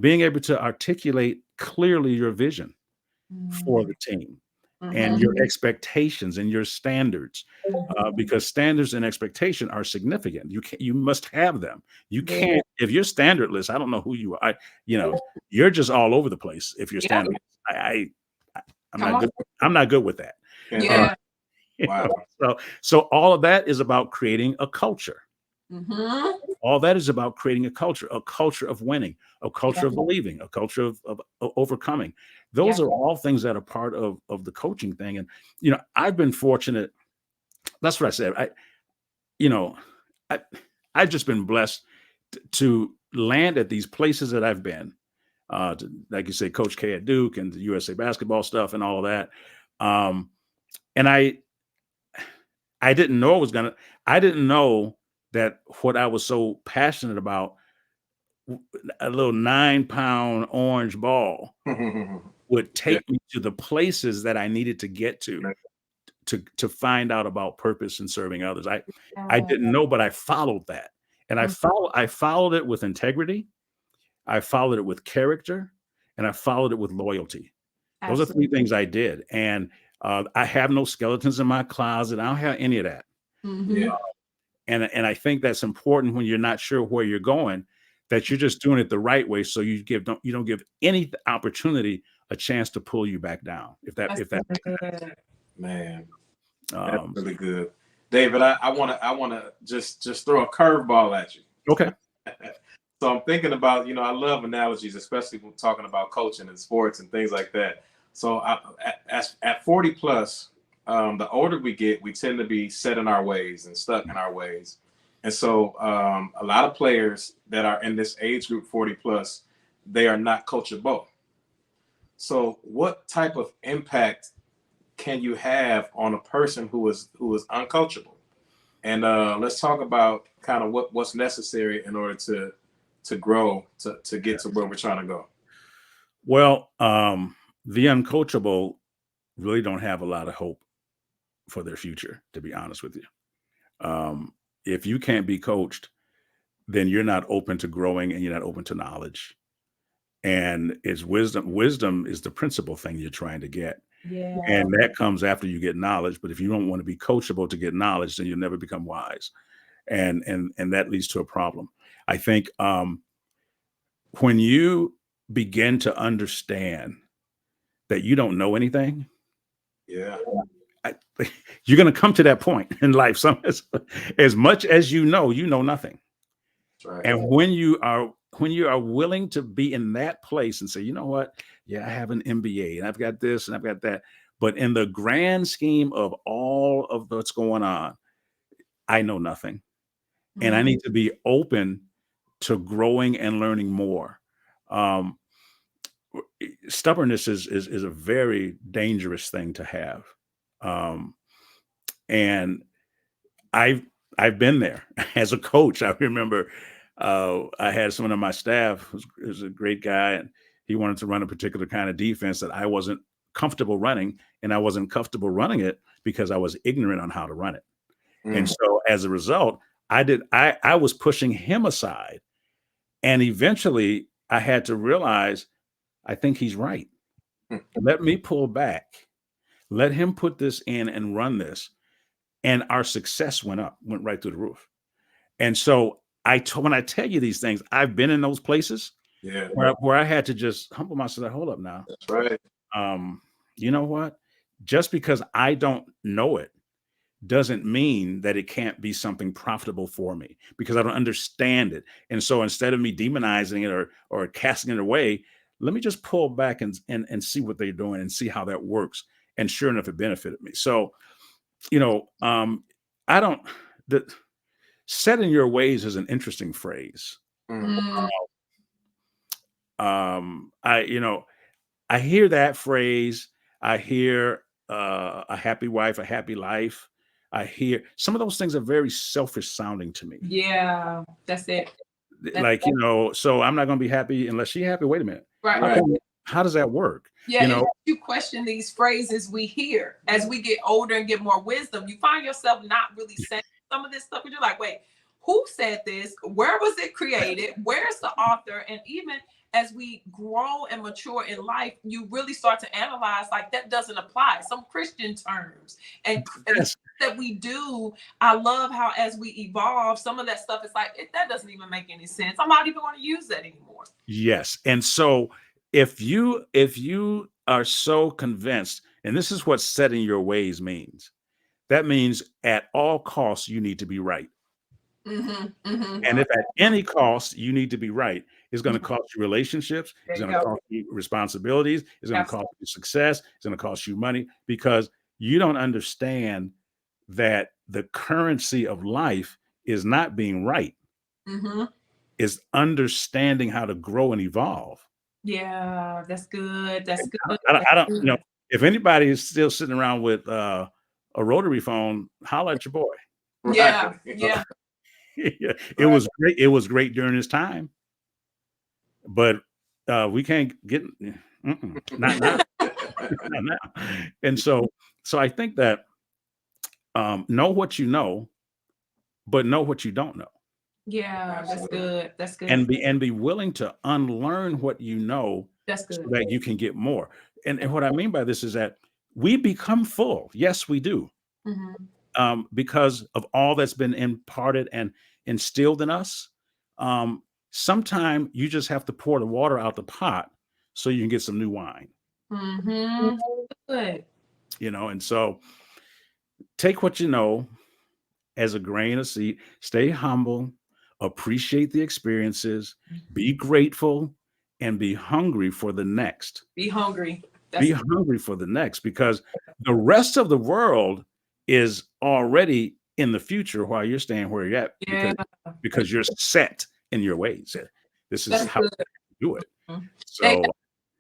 Being able to articulate clearly your vision for the team and your expectations and your standards, because standards and expectation are significant. You must have them. You can't, if you're standardless, I don't know who you are. You're just all over the place if you're standardless. I'm not good with that. Yeah. Wow. So all of that is about creating a culture. All that is about creating a culture of winning, a culture of believing, a culture of overcoming. Those are all things that are part of the coaching thing. And, I've been fortunate that's what I said. You know, I, I've just been blessed to land at these places that I've been. Like you say, Coach K at Duke and the USA basketball stuff and all of that. And I didn't know I didn't know that what I was so passionate about, a little 9-pound orange ball, would take me to the places that I needed to get to find out about purpose and serving others. I didn't know, but I followed that. And I followed it with integrity. I followed it with character, and I followed it with loyalty. Those are three things I did. And I have no skeletons in my closet. I don't have any of that. Mm-hmm. And I think that's important when you're not sure where you're going, that you're just doing it the right way. So you don't give any opportunity a chance to pull you back down. If that Man, that's really good. David, I wanna just throw a curveball at you. Okay. So I'm thinking about, I love analogies, especially when talking about coaching and sports and things like that. So at 40 plus, the older we get, we tend to be set in our ways and stuck in our ways. And so a lot of players that are in this age group 40 plus, they are not coachable. So what type of impact can you have on a person who is uncoachable? And let's talk about kind of what's necessary in order to grow, to get to where we're trying to go. Well, the uncoachable really don't have a lot of hope for their future, to be honest with you. If you can't be coached, then you're not open to growing and you're not open to knowledge. And it's wisdom. Wisdom is the principal thing you're trying to get. Yeah. And that comes after you get knowledge. But if you don't want to be coachable to get knowledge, then you'll never become wise. And that leads to a problem. I think when you begin to understand that you don't know anything, you're going to come to that point in life. As much as you know nothing. That's right. And when you are willing to be in that place and say, you know what? Yeah, I have an MBA and I've got this and I've got that. But in the grand scheme of all of what's going on, I know nothing. Mm-hmm. And I need to be open to growing and learning more. Stubbornness is a very dangerous thing to have. And I've been there as a coach. I remember I had someone on my staff who's a great guy, and he wanted to run a particular kind of defense that I wasn't comfortable running, and I wasn't comfortable running it because I was ignorant on how to run it. And so as a result, I was pushing him aside, and eventually I had to realize, I think he's right. Let me pull back. Let him put this in and run this. And our success went right through the roof. And so when I tell you these things, I've been in those places where I had to just humble myself. Hold up now. That's right. You know what? Just because I don't know it doesn't mean that it can't be something profitable for me, because I don't understand it. And so instead of me demonizing it or casting it away, let me just pull back and see what they're doing and see how that works. And sure enough, it benefited me. So, set in your ways is an interesting phrase. I hear that phrase. I hear a happy wife, a happy life. I hear some of those things are very selfish sounding to me. Yeah, that's it. So I'm not going to be happy unless she's happy. Wait a minute. Right. How does that work? Yeah, you question these phrases we hear as we get older and get more wisdom. You find yourself not really saying some of this stuff, but you're like, wait, who said this? Where was it created? Where's the author? And even as we grow and mature in life, you really start to analyze, like, that doesn't apply. Some Christian terms and that we do. I love how as we evolve, some of that stuff is like, that doesn't even make any sense. I'm not even going to use that anymore. Yes. And so if you are so convinced, and this is what setting your ways means, that means at all costs, you need to be right. And if at any cost you need to be right, it's going to cost you relationships, it's going to cost you responsibilities, it's going to cost you success, it's going to cost you money, because you don't understand that the currency of life is not being right, Mm-hmm. is understanding how to grow and evolve. Yeah, that's good. That's good. I don't, That's good. if anybody is still sitting around with a rotary phone, holler at your boy. Yeah, yeah. Yeah, it Right. was great. It was great during his time, but we can't get not now, not now. And so I think that know what you know, but know what you don't know, Yeah, that's Absolutely. good. That's and good. be willing to unlearn what you know That's so good. that you can get more. And what I mean by this is that we become full. Yes, we do. Mm-hmm. Because of all that's been imparted and instilled in us. Sometime you just have to pour the water out the pot so you can get some new wine, Mm-hmm. Good. and so take what you know as a grain of seed, stay humble, appreciate the experiences, be grateful, and be hungry for the next. Be hungry. Be That's hungry for the next, because the rest of the world is already in the future while you're staying where you're at, yeah. because you're set in your ways. This is That's how good. you do it. Hey, So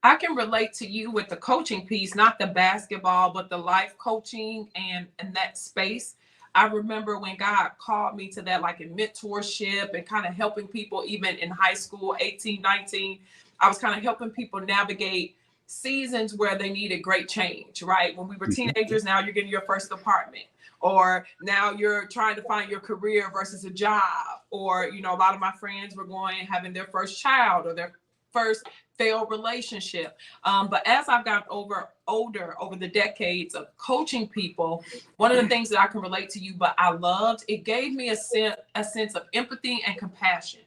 I can relate to you with the coaching piece, not the basketball, but the life coaching and that space. I remember when God called me to that, like in mentorship and kind of helping people, even in high school, 18, 19. I was kind of helping people navigate seasons where they needed great change, right? When we were mhm, teenagers, now you're getting your first apartment, or now you're trying to find your career versus a job, or, a lot of my friends were having their first child or their first failed relationship. But as I've gotten older over the decades of coaching people, one of the things that I can relate to you, but I loved, it gave me a sense of empathy and compassion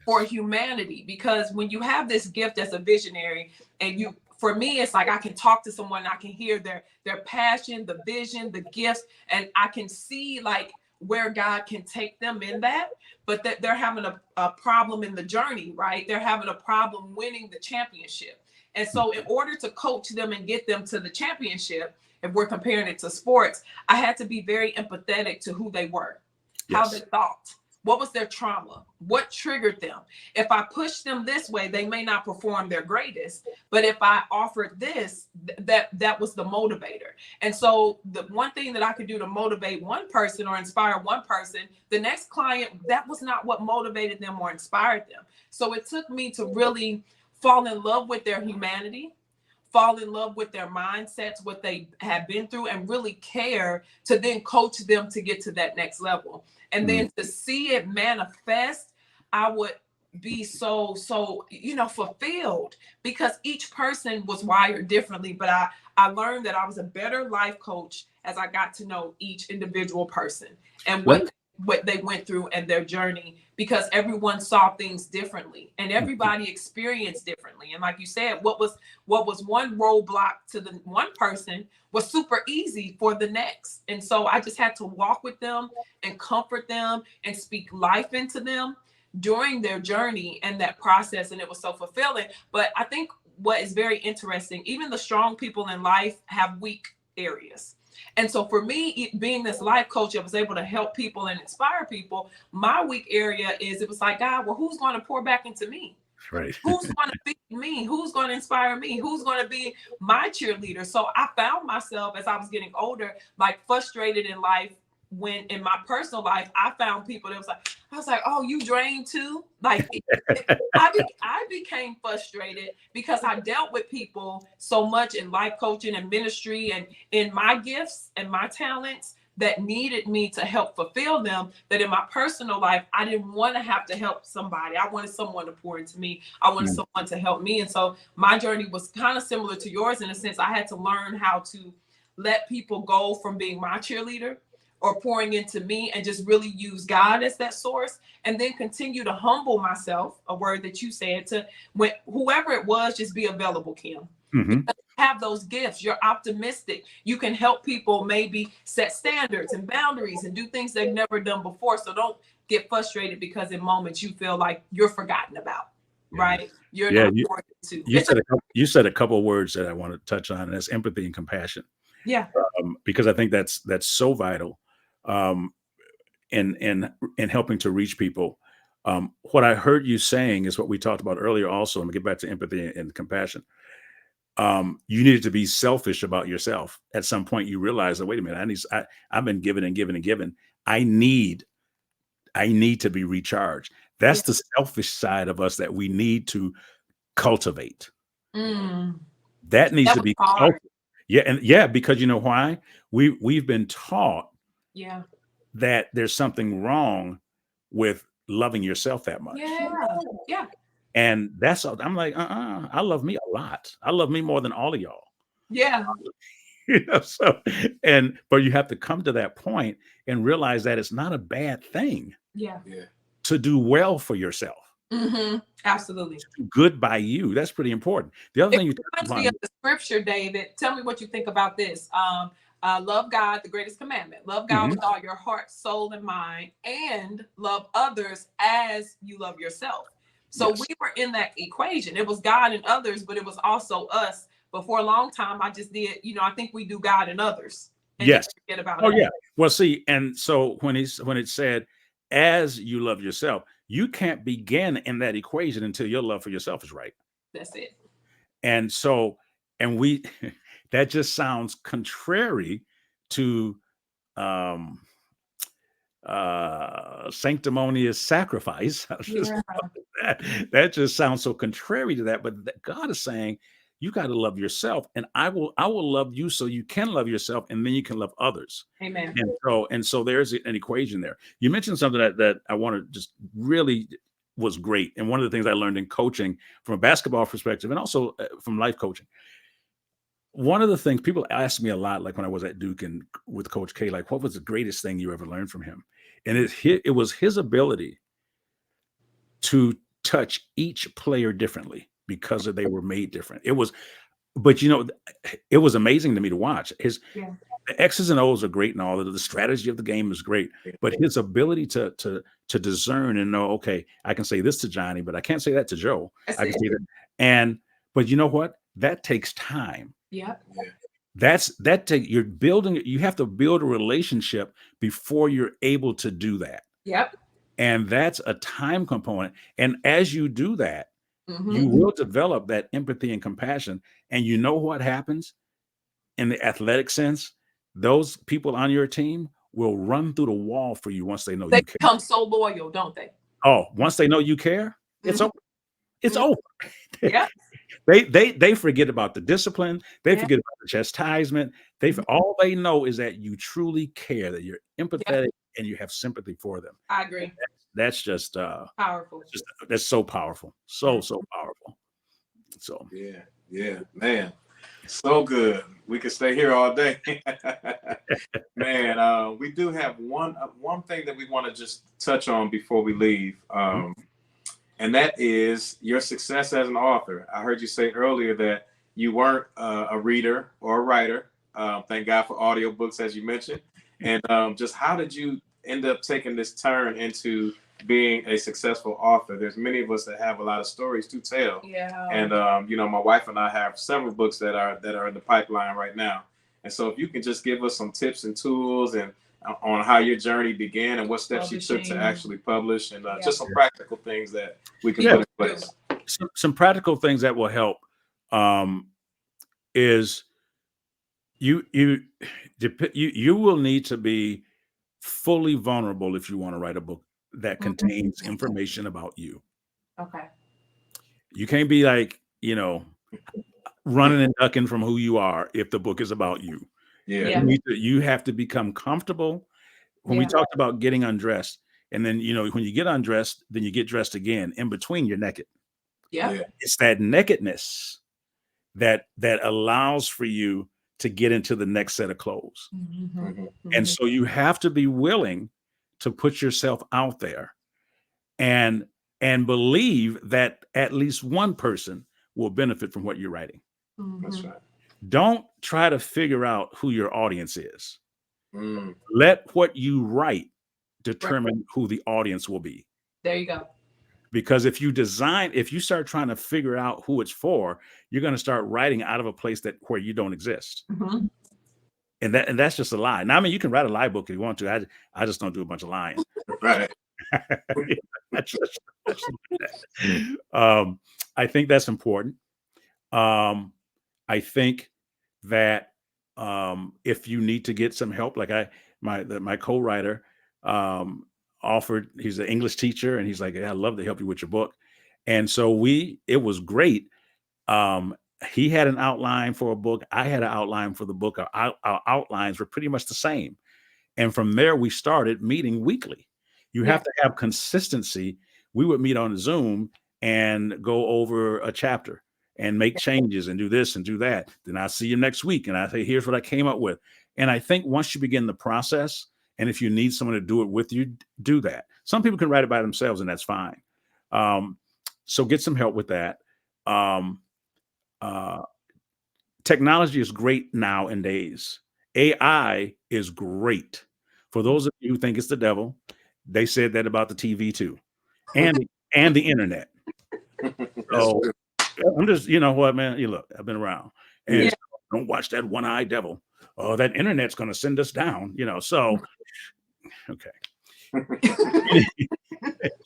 for humanity. Because when you have this gift as a visionary, and for me, it's like I can talk to someone, I can hear their passion, the vision, the gifts, and I can see like where God can take them in that, but that they're having a problem in the journey, right? They're having a problem winning the championship. And so in order to coach them and get them to the championship, if we're comparing it to sports, I had to be very empathetic to who they were, how they yes, thought, what was their trauma, what triggered them. If I push them this way, they may not perform their greatest, but if I offered this, that was the motivator. And so the one thing that I could do to motivate one person or inspire one person, the next client, that was not what motivated them or inspired them. So it took me to really fall in love with their humanity, fall in love with their mindsets, what they have been through, and really care to then coach them to get to that next level. And then to see it manifest, I would be so fulfilled, because each person was wired differently. But I learned that I was a better life coach as I got to know each individual person and Let- what they went through and their journey, because everyone saw things differently and everybody experienced differently. And like you said, what was one roadblock to the one person was super easy for the next. And so I just had to walk with them and comfort them and speak life into them during their journey and that process. And it was so fulfilling. But I think what is very interesting, even the strong people in life have weak areas. And so for me, being this life coach, I was able to help people and inspire people. My weak area is, it was like, God, well, who's going to pour back into me? right. Who's going to feed me? Who's going to inspire me? Who's going to be my cheerleader? So I found myself, as I was getting older, like frustrated in life. When in my personal life, I found people that I was like, oh, you drained too? Like I became frustrated because I dealt with people so much in life coaching and ministry and in my gifts and my talents that needed me to help fulfill them, that in my personal life, I didn't want to have to help somebody. I wanted someone to pour into me. I wanted someone to help me. And so my journey was kind of similar to yours in a sense. I had to learn how to let people go from being my cheerleader or pouring into me, and just really use God as that source, and then continue to humble myself, a word that you said, to when whoever it was, just be available, Kim. Mhm. Have those gifts. You're optimistic. You can help people maybe set standards and boundaries and do things they've never done before. So don't get frustrated because in moments you feel like you're forgotten about, right? You're Yeah, not important to. you said a couple of words that I want to touch on, and that's empathy and compassion. Yeah. Because I think that's so vital. um, in helping to reach people. What I heard you saying is what we talked about earlier. Also, I'm gonna get back to empathy and compassion. You needed to be selfish about yourself. At some point, you realize that, wait a minute, I've been given and given and given. I need to be recharged. That's Yeah. the selfish side of us that we need to cultivate. Mm. That needs That to was be hard. yeah, and yeah, because you know why? We've been taught Yeah. that there's something wrong with loving yourself that much. Yeah. Yeah. And that's all. I'm like, I love me a lot. I love me more than all of y'all. Yeah. So but you have to come to that point and realize that it's not a bad thing Yeah. Yeah. to do well for yourself. Absolutely. Do good by you. That's pretty important. The other It thing you touched reminds upon, me of the scripture, David. Tell me what you think about this. Love God, the greatest commandment. Love God Mhm. with all your heart, soul, and mind, and love others as you love yourself. So Yes. we were in that equation. It was God and others, but it was also us. But for a long time, I just did, I think we do God and others and then Yes. forget about Oh us. yeah. Well, see, and so when it said, as you love yourself, you can't begin in that equation until your love for yourself is right. That's it. And so, and we, that just sounds contrary to um sanctimonious sacrifice. Yeah. That just sounds so contrary to that. But God is saying, you got to love yourself, and I will love you so you can love yourself, and then you can love others. Amen. And so there's an equation there. You mentioned something that I want to just really was great. And one of the things I learned in coaching from a basketball perspective and also from life coaching, one of the things people ask me a lot, like when I was at Duke and with Coach K, like, what was the greatest thing you ever learned from him? And it was his ability to touch each player differently because they were made different. But it was amazing to me to watch. Yeah. The X's and O's are great and all of the strategy of the game is great, but his ability to discern and know, okay, I can say this to Johnny, but I can't say that to Joe. That's I can it. say that. But you know what? That takes time. Yeah. You have to build a relationship before you're able to do that. Yep. And that's a time component. And as you do that, you Mm-hmm. will develop that empathy and compassion. And you know what happens in the athletic sense? Those people on your team will run through the wall for you once they know They you care. become so loyal, don't they? Oh, once they know you care, it's Mhm. over. It's Mhm. over. Yeah. They forget about the discipline. They Yeah. forget about the chastisement. Mhm. All they know is that you truly care, that you're Yeah. empathetic and you have sympathy for them. I agree. That's Powerful. that's so powerful. So powerful. So Yeah, man. So good. We could stay here all day. Man, we do have one thing that we want to just touch on before we leave. And that is your success as an author. I heard you say earlier that you weren't a reader or a writer. Thank God for audiobooks, as you mentioned. And just how did you end up taking this turn into being a successful author? There's many of us that have a lot of stories to tell. Yeah. And my wife and I have several books that are in the pipeline right now. And so if you can just give us some tips and tools and on how your journey began and what steps you took to Publishing. actually publish and Yeah. just some practical things that we can Yeah. put in place. some practical things that will help is you will need to be fully vulnerable if you want to write a book that contains information about you. Okay. You can't be like, running and ducking from who you are if the book is about you. Yeah. Yeah. You have to become comfortable. When we Yeah. talked about getting undressed, and then when you get undressed, then you get dressed again. In between, you're naked. Yeah. Yeah. It's that nakedness that allows for you to get into the next set of clothes. Mhm. And so you have to be willing to put yourself out there and believe that at least one person will benefit from what you're writing. That's right. Don't try to figure out who your audience is. Mm. Let what you write determine who the audience will be. There you go. Because if you start trying to figure out who it's for, you're going to start writing out of a place where you don't exist. Mhm. And that's just a lie. Now, I mean, you can write a lie book if you want to. I just don't do a bunch of lying. Right. I think that's important. I think that if you need to get some help, like my co-writer offered, he's an English teacher, and he's like, "I'd love to help you with your book." And so it was great. He had an outline for a book. I had an outline for the book. Our outlines were pretty much the same. And from there, we started meeting weekly. You have to have consistency. We would meet on Zoom and go over a chapter and make changes and do this and do that. Then I'll see you next week. And I say, here's what I came up with. And I think once you begin the process, and if you need someone to do it with you, do that. Some people can write it by themselves, and that's fine. So get some help with that. Technology is great nowadays. AI is great. For those of you who think it's the devil, they said that about the TV too, and the internet. So I'm just, you know what, man? You look, I've been around, and don't watch that one-eyed devil. Oh, that internet's going to send us down, you know. So, okay,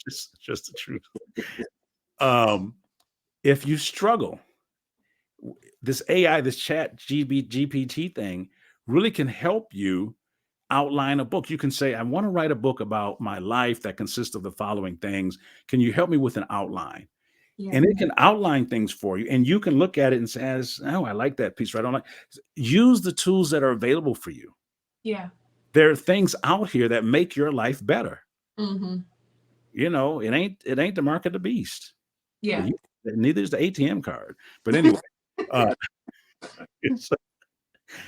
just the truth. If you struggle, this AI, this chat GPT thing really can help you outline a book. You can say, I want to write a book about my life that consists of the following things. Can you help me with an outline? And it can outline things for you. And you can look at it and say, oh, I like that piece, right? I don't like. Use the tools that are available for you. Yeah. There are things out here that make your life better. Mm-hmm. You know, it ain't the mark of the beast. Yeah. Neither is the ATM card. But anyway.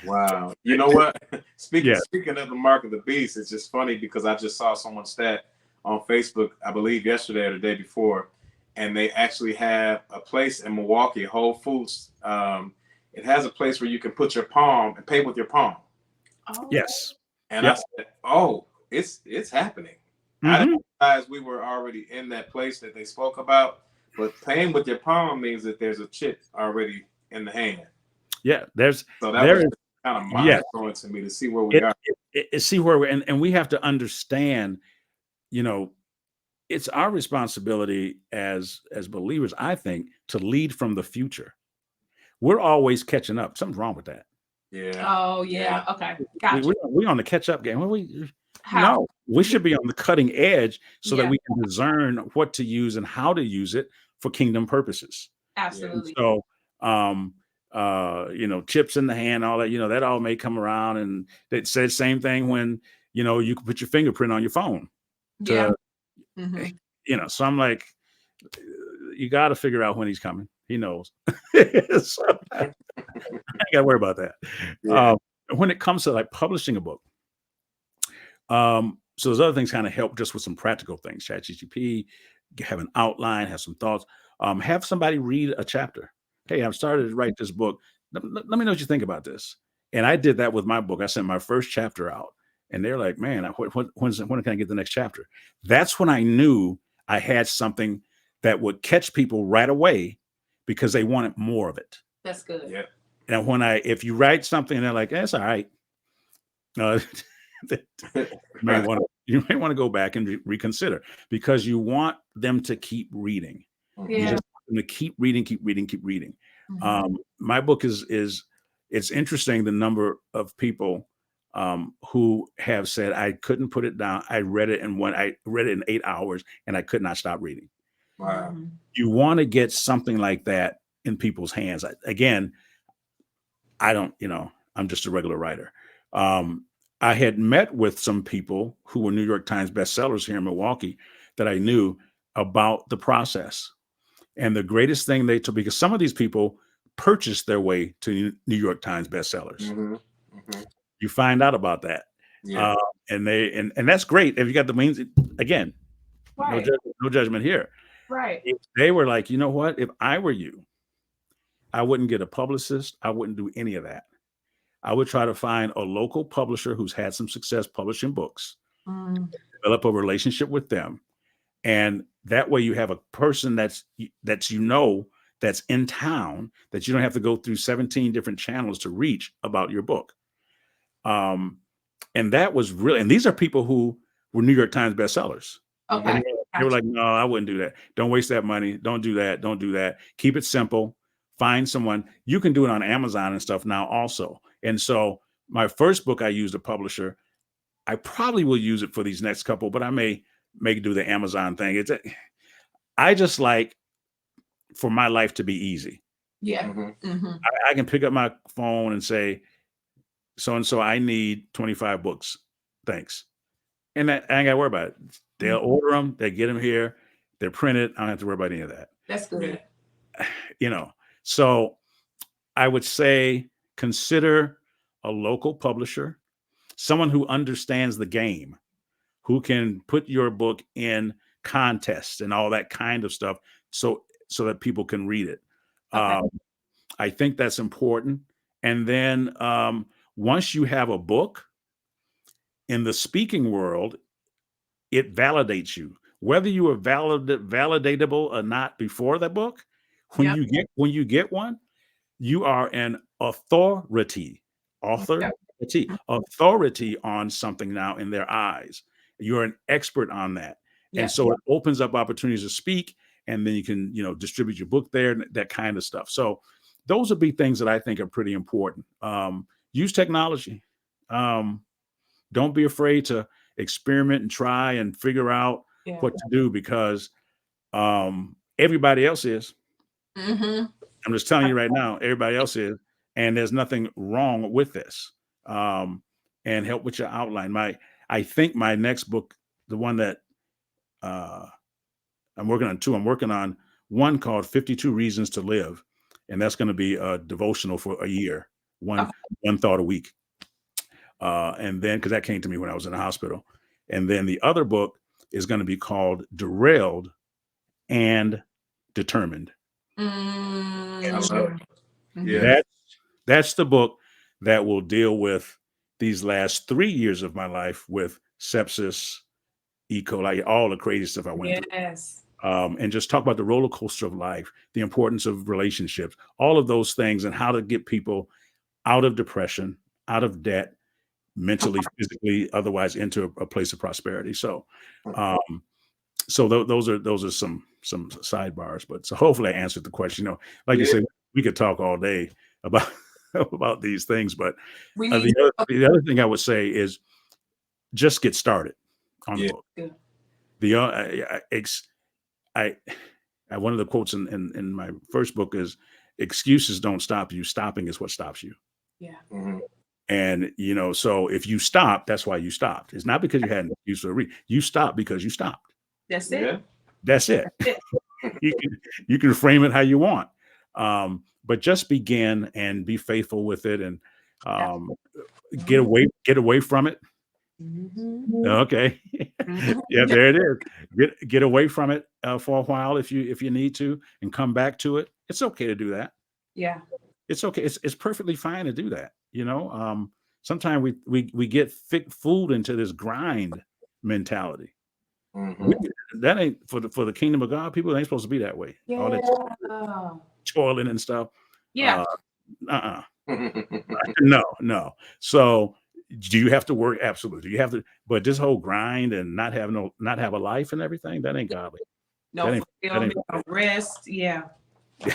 Wow. You know what? Speaking of the mark of the beast, it's just funny because I just saw someone's stat on Facebook, I believe yesterday or the day before, and they actually have a place in Milwaukee, Whole Foods. It has a place where you can put your palm and pay with your palm. Oh. Yes. And I said, oh, it's happening. Mm-hmm. I didn't realize we were already in that place that they spoke about, but paying with your palm means that there's a chip already in the hand. Yeah, so that was kind of mind-blowing to me to see where we are. See where we're, and we have to understand, you know, it's our responsibility as believers, I think, to lead from the future. We're always catching up. Something's wrong with that. Yeah. Oh yeah. Okay. Gotcha. We're on the catch-up game. No, we should be on the cutting edge so that we can discern what to use and how to use it for kingdom purposes. Absolutely. So, you know, chips in the hand, all that, you know, that all may come around, and they say the same thing when, you know, you can put your fingerprint on your phone. You know, so I'm like, you got to figure out when he's coming. He knows. So, I ain't got to worry about that. When it comes to like publishing a book, so those other things kind of help just with some practical things. ChatGPT, have an outline, have some thoughts, have somebody read a chapter. Hey, I've started to write this book. Let me know what you think about this. And I did that with my book. I sent my first chapter out, and they're like, man, when can I get the next chapter? That's when I knew I had something that would catch people right away because they wanted more of it. That's good. Yeah. And if you write something and they're like, it's all right. You may want to go back and reconsider, because you want them to keep reading. Yeah. You just want them to keep reading. Mm-hmm. My book is it's interesting, the number of people who have said, I couldn't put it down. I read it in 8 hours and I could not stop reading. Wow. You want to get something like that in people's hands. Again, I don't, you know, I'm just a regular writer. I had met with some people who were New York Times bestsellers here in Milwaukee that I knew about the process. And the greatest thing they took, because some of these people purchased their way to New York Times bestsellers. Mm-hmm. Mm-hmm. You find out about that. Yeah. And that's great. If you got the means, again, right. no judgment here. Right. If they were like, you know what, if I were you, I wouldn't get a publicist. I wouldn't do any of that. I would try to find a local publisher who's had some success publishing books, develop a relationship with them. And that way you have a person that's in town, that you don't have to go through 17 different channels to reach about your book. And that was really, and these are people who were New York Times bestsellers. Okay. And they were like, no, I wouldn't do that. Don't waste that money. Don't do that. Don't do that. Keep it simple. Find someone. You can do it on Amazon and stuff now also. And so my first book, I used a publisher. I probably will use it for these next couple, but I may do the Amazon thing. I just like for my life to be easy. Yeah. Mm-hmm. Mm-hmm. I can pick up my phone and say, so-and-so, I need 25 books. Thanks. And I ain't got to worry about it. They'll order them. They get them here. They're printed. I don't have to worry about any of that. That's good. So I would say consider a local publisher, someone who understands the game, who can put your book in contests and all that kind of stuff so that people can read it. Okay. I think that's important. And then once you have a book in the speaking world, it validates you, whether you are validatable or not before the book. When you get one, you are an authority on something now in their eyes. You're an expert on that. And so it opens up opportunities to speak, and then you can, distribute your book there and that kind of stuff. So those would be things that I think are pretty important. Use technology. Don't be afraid to experiment and try and figure out what to do, because everybody else is. Mm-hmm. I'm just telling you right now, everybody else is, and there's nothing wrong with this. And help with your outline. I think my next book, the one that I'm working on two. I'm working on one called 52 Reasons to Live, and that's going to be a devotional for a year, one thought a week. And then, because that came to me when I was in the hospital. And then the other book is going to be called Derailed and Determined. Mm-hmm. I love it. Yeah. That's the book that will deal with these last 3 years of my life with sepsis, E. coli, all the crazy stuff I went through. And just talk about the roller coaster of life, the importance of relationships, all of those things, and how to get people out of depression, out of debt, mentally, physically, otherwise into a place of prosperity. So, those are some sidebars, but so hopefully I answered the question. Like you said, we could talk all day about about these things, but the other thing I would say is just get started on the book. One of the quotes in my first book is, excuses don't stop you. Stopping is what stops you. Yeah. Mm-hmm. And, so if you stop, that's why you stopped. It's not because you had an excuse or you stopped because you stopped. That's it. Yeah. That's it. You can frame it how you want. But just begin and be faithful with it, and get away from it. Mm-hmm. Okay. Yeah, there it is. Get away from it for a while if you need to, and come back to it. It's okay to do that. Yeah. It's okay. It's perfectly fine to do that. Sometimes we get fooled into this grind mentality. Mm-hmm. That ain't for the kingdom of God. People ain't supposed to be that way. Yeah. All that toiling and stuff. Yeah. No. So do you have to work? Absolutely. Do you have to? But this whole grind and not have a life and everything, that ain't godly. No rest. Yeah. You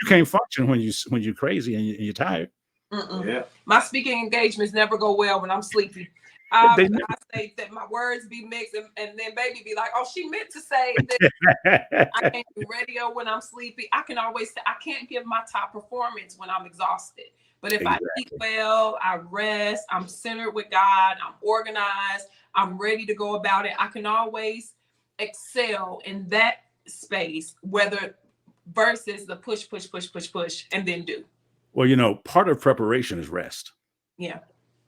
can't function when you're crazy and you're tired. Yeah. My speaking engagements never go well when I'm sleepy. I say that my words be mixed, and then baby be like, "Oh, she meant to say that." I can't do radio when I'm sleepy. I can always say I can't give my top performance when I'm exhausted. But if I eat well, I rest, I'm centered with God, I'm organized, I'm ready to go about it, I can always excel in that space, versus the push, and then do. Well, part of preparation is rest. Yeah.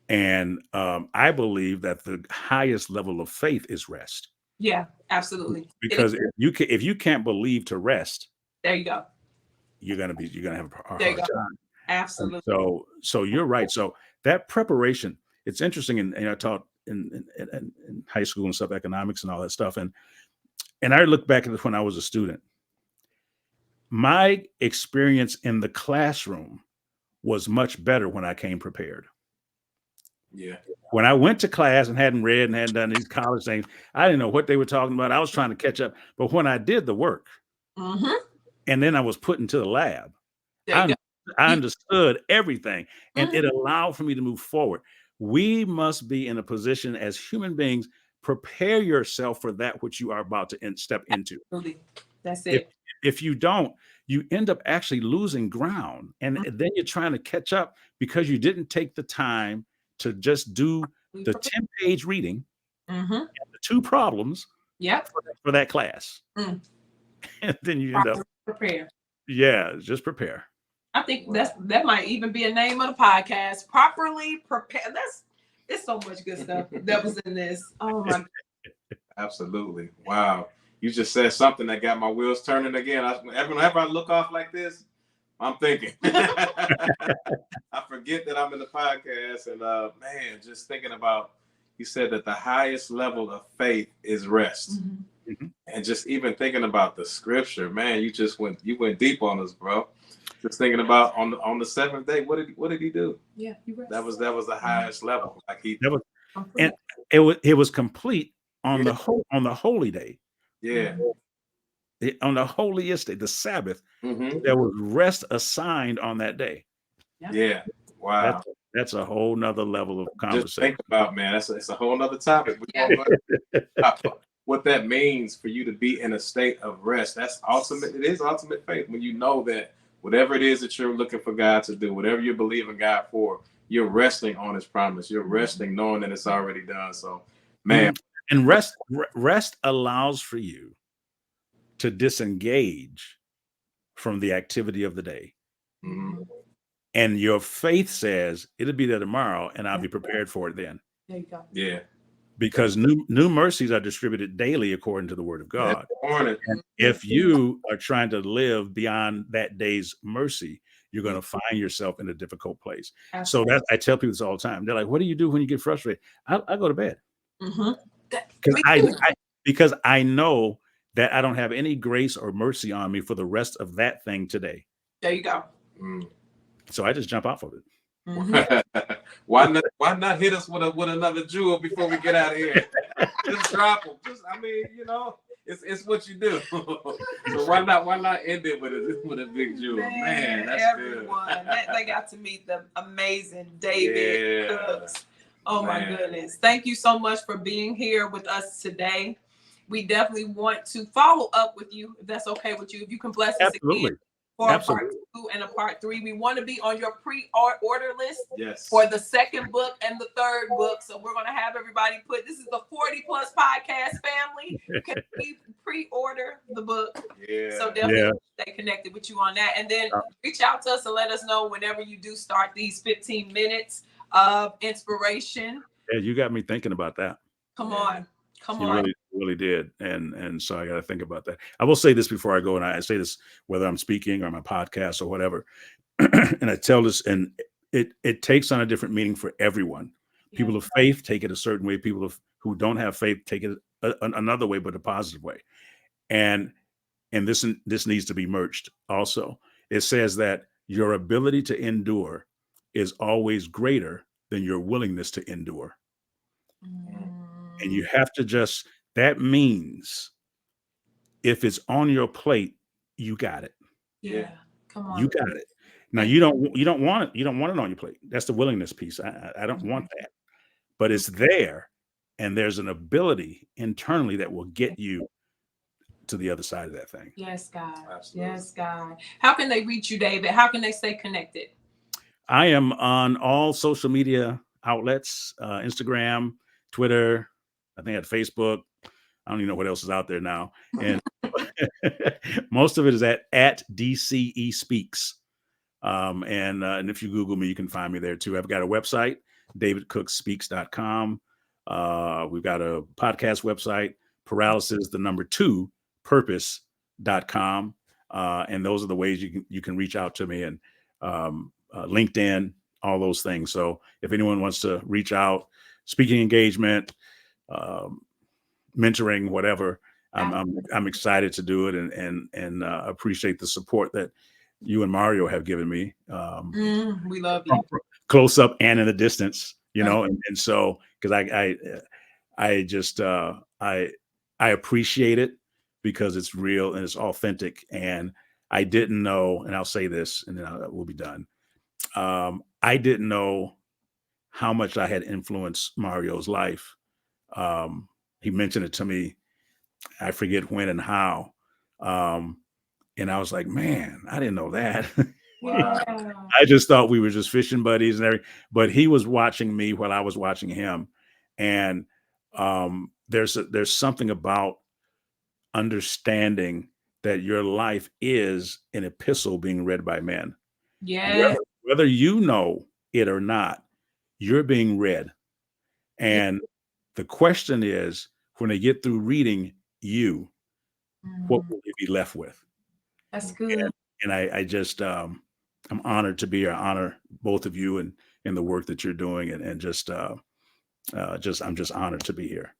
And I believe that the highest level of faith is rest. Yeah, absolutely. Because if you can't believe to rest, there you go. You're gonna have a hard time. Absolutely. So you're right. So that preparation, it's interesting. And I taught in high school and stuff, economics and all that stuff. And I look back at this when I was a student. My experience in the classroom was much better when I came prepared. Yeah. When I went to class and hadn't read and hadn't done these college things, I didn't know what they were talking about. I was trying to catch up. But when I did the work and then I was put into the lab, There you I go. understood everything, and it allowed for me to move forward. We must be in a position as human beings, prepare yourself for that which you are about to step into. Absolutely. That's If it. if you don't, you end up actually losing ground, and then you're trying to catch up because you didn't take the time to just do the 10-page reading Mm-hmm. and the 2 problems Yep. for that class. Mm. And then you end up, Prepare. just prepare. I think that might even be a name of the podcast. Properly prepare. It's so much good stuff that was in this. Oh my. Absolutely. Wow. You just said something that got my wheels turning again. Whenever I look off like this, I'm thinking. I forget that I'm in the podcast, and man, just thinking about, you said that the highest level of faith is rest. And just even thinking about the scripture, man, you went deep on us, bro. Just thinking about on the 7th day, what did he do? Yeah, he rest. That was the highest level. Like And it was complete on the holy day. Yeah. On the holiest day, the Sabbath, Mm-hmm. there was rest assigned on that day. Yeah. Wow. That's a whole nother level of conversation. Just think about, man, it's a whole nother topic. What that means for you to be in a state of rest. It is ultimate faith, when you know that whatever it is that you're looking for God to do, whatever you're believing God for, you're resting on his promise. You're resting knowing that it's already done. So, man. And rest allows for you to disengage from the activity of the day. Mm-hmm. And your faith says it'll be there tomorrow and I'll be prepared for it then. There you go. Yeah. Because new mercies are distributed daily according to the word of God. And if you are trying to live beyond that day's mercy, you're going to find yourself in a difficult place. So that I tell people this all the time. They're like, "What do you do when you get frustrated?" I go to bed. Because I know that I don't have any grace or mercy on me for the rest of that thing today. There you go. So I just jump off of it. Why not hit us with another jewel before we get out of here? Just drop them. It's what you do. So why not end it with a big jewel? Man, that's everyone. good. They got to meet the amazing David Cooks. Oh my goodness. Thank you so much for being here with us today. We definitely want to follow up with you, if that's okay with you. If you can bless us again for a part 2 and a part 3. We want to be on your pre-order list for the 2nd book and the 3rd book. So we're going to have everybody this is the 40 Plus podcast family. Can we pre-order the book? So definitely stay connected with you on that. And then reach out to us and let us know whenever you do start these 15 minutes of inspiration. Yeah, you got me thinking about that. Come on. You really did. And so I got to think about that. I will say this before I go, and I say this whether I'm speaking or my podcast or whatever. And I tell this, and it takes on a different meaning for everyone. People of faith take it a certain way. People who don't have faith take it another way, but a positive way. And this needs to be merged also. It says that your ability to endure is always greater than your willingness to endure. And you have to that means if it's on your plate, you got it. Yeah. Come on. You got it. Now you don't want it. You don't want it on your plate. That's the willingness piece. I don't want that, but it's there. And there's an ability internally that will get you to the other side of that thing. Yes, God. Absolutely. Yes, God. How can they reach you, David? How can they stay connected? I am on all social media outlets, Instagram, Twitter, I think at Facebook. I don't even know what else is out there now. And most of it is at DCE Speaks. And if you Google me, you can find me there too. I've got a website, davidcookspeaks.com. We've got a podcast website, paralysis2 purpose.com. And those are the ways you can reach out to me, and LinkedIn, all those things. So if anyone wants to reach out, speaking engagement, mentoring, whatever, I'm excited to do it, and appreciate the support that you and Mario have given me. We love you. Close up and in the distance. you know, and so because I just I appreciate it because it's real and it's authentic. And I didn't know, and I'll say this, and then we'll be done. I didn't know how much I had influenced Mario's life. He mentioned it to me. I forget when and how. And I was like, man, I didn't know that. Wow. I just thought we were just fishing buddies and everything. But he was watching me while I was watching him. And there's something about understanding that your life is an epistle being read by men. Yes. Whether you know it or not, you're being read. And the question is, when they get through reading you, what will you be left with? That's good. And I just I'm honored to be here. I honor both of you and the work that you're doing, and just I'm just honored to be here.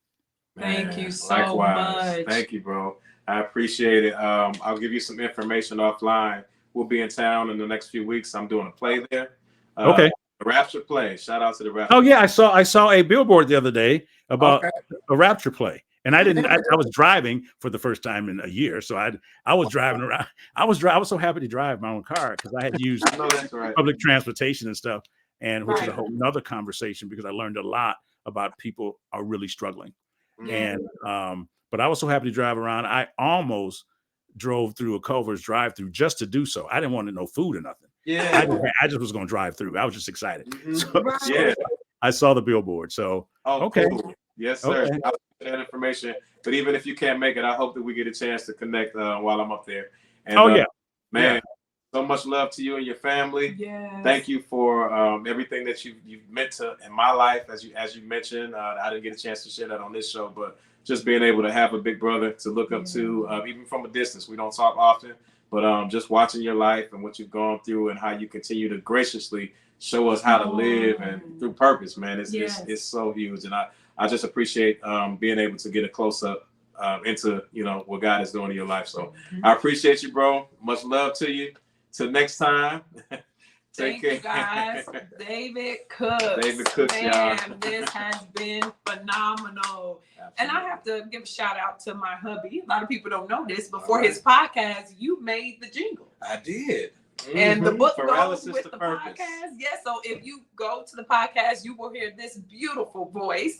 Thank you so much. Thank you, bro. I appreciate it. I'll give you some information offline. We'll be in town in the next few weeks. I'm doing a play there. Okay. The Rapture play. Shout out to the Rapture. Oh yeah, I saw a billboard the other day about a Rapture play. And I didn't. I was driving for the first time in a year, so I was driving around. I was so happy to drive my own car because I had used public transportation and stuff, and which is a whole nother conversation because I learned a lot about people are really struggling. And but I was so happy to drive around. I almost drove through a Culver's drive-through just to do so. I didn't want no food or nothing. Yeah, I just was going to drive through. I was just excited. Mm-hmm. So I saw the billboard. So okay. Cool. Yes, sir. Okay. I'll get that information. But even if you can't make it, I hope that we get a chance to connect while I'm up there. And, man, so much love to you and your family. Yes. Thank you for everything that you've meant to in my life. As you mentioned, I didn't get a chance to share that on this show, but just being able to have a big brother to look up to, even from a distance. We don't talk often, but just watching your life and what you've gone through and how you continue to graciously show us how to live and through purpose, man. It's so huge, and I just appreciate being able to get a close up into what God is doing in your life. So I appreciate you, bro. Much love to you. Till next time. Thank you, guys. David Cooks. David Cooks, man, y'all. This has been phenomenal. Absolutely. And I have to give a shout out to my hubby. A lot of people don't know this, but for his podcast, you made the jingle. I did. And the book Paralysis goes with the podcast. Yes, so if you go to the podcast, you will hear this beautiful voice.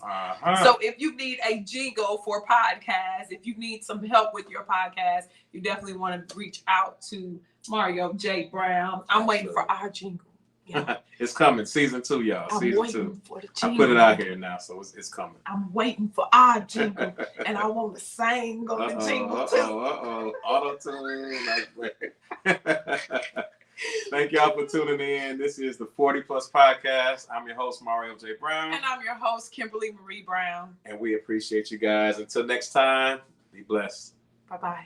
So if you need a jingle for podcast, if you need some help with your podcast, you definitely want to reach out to Mario J. Brown. I'm waiting for our jingle. Yeah. It's coming. Season 2, y'all. I'm Season waiting 2. For the jingle. I put it out here now, so it's coming. I'm waiting for our jingle, and I want to sing on the jingle too. Auto-tune. Thank y'all for tuning in. This is the 40 Plus Podcast. I'm your host, Mario J. Brown. And I'm your host, Kimberly Marie Brown. And we appreciate you guys. Until next time, be blessed. Bye-bye.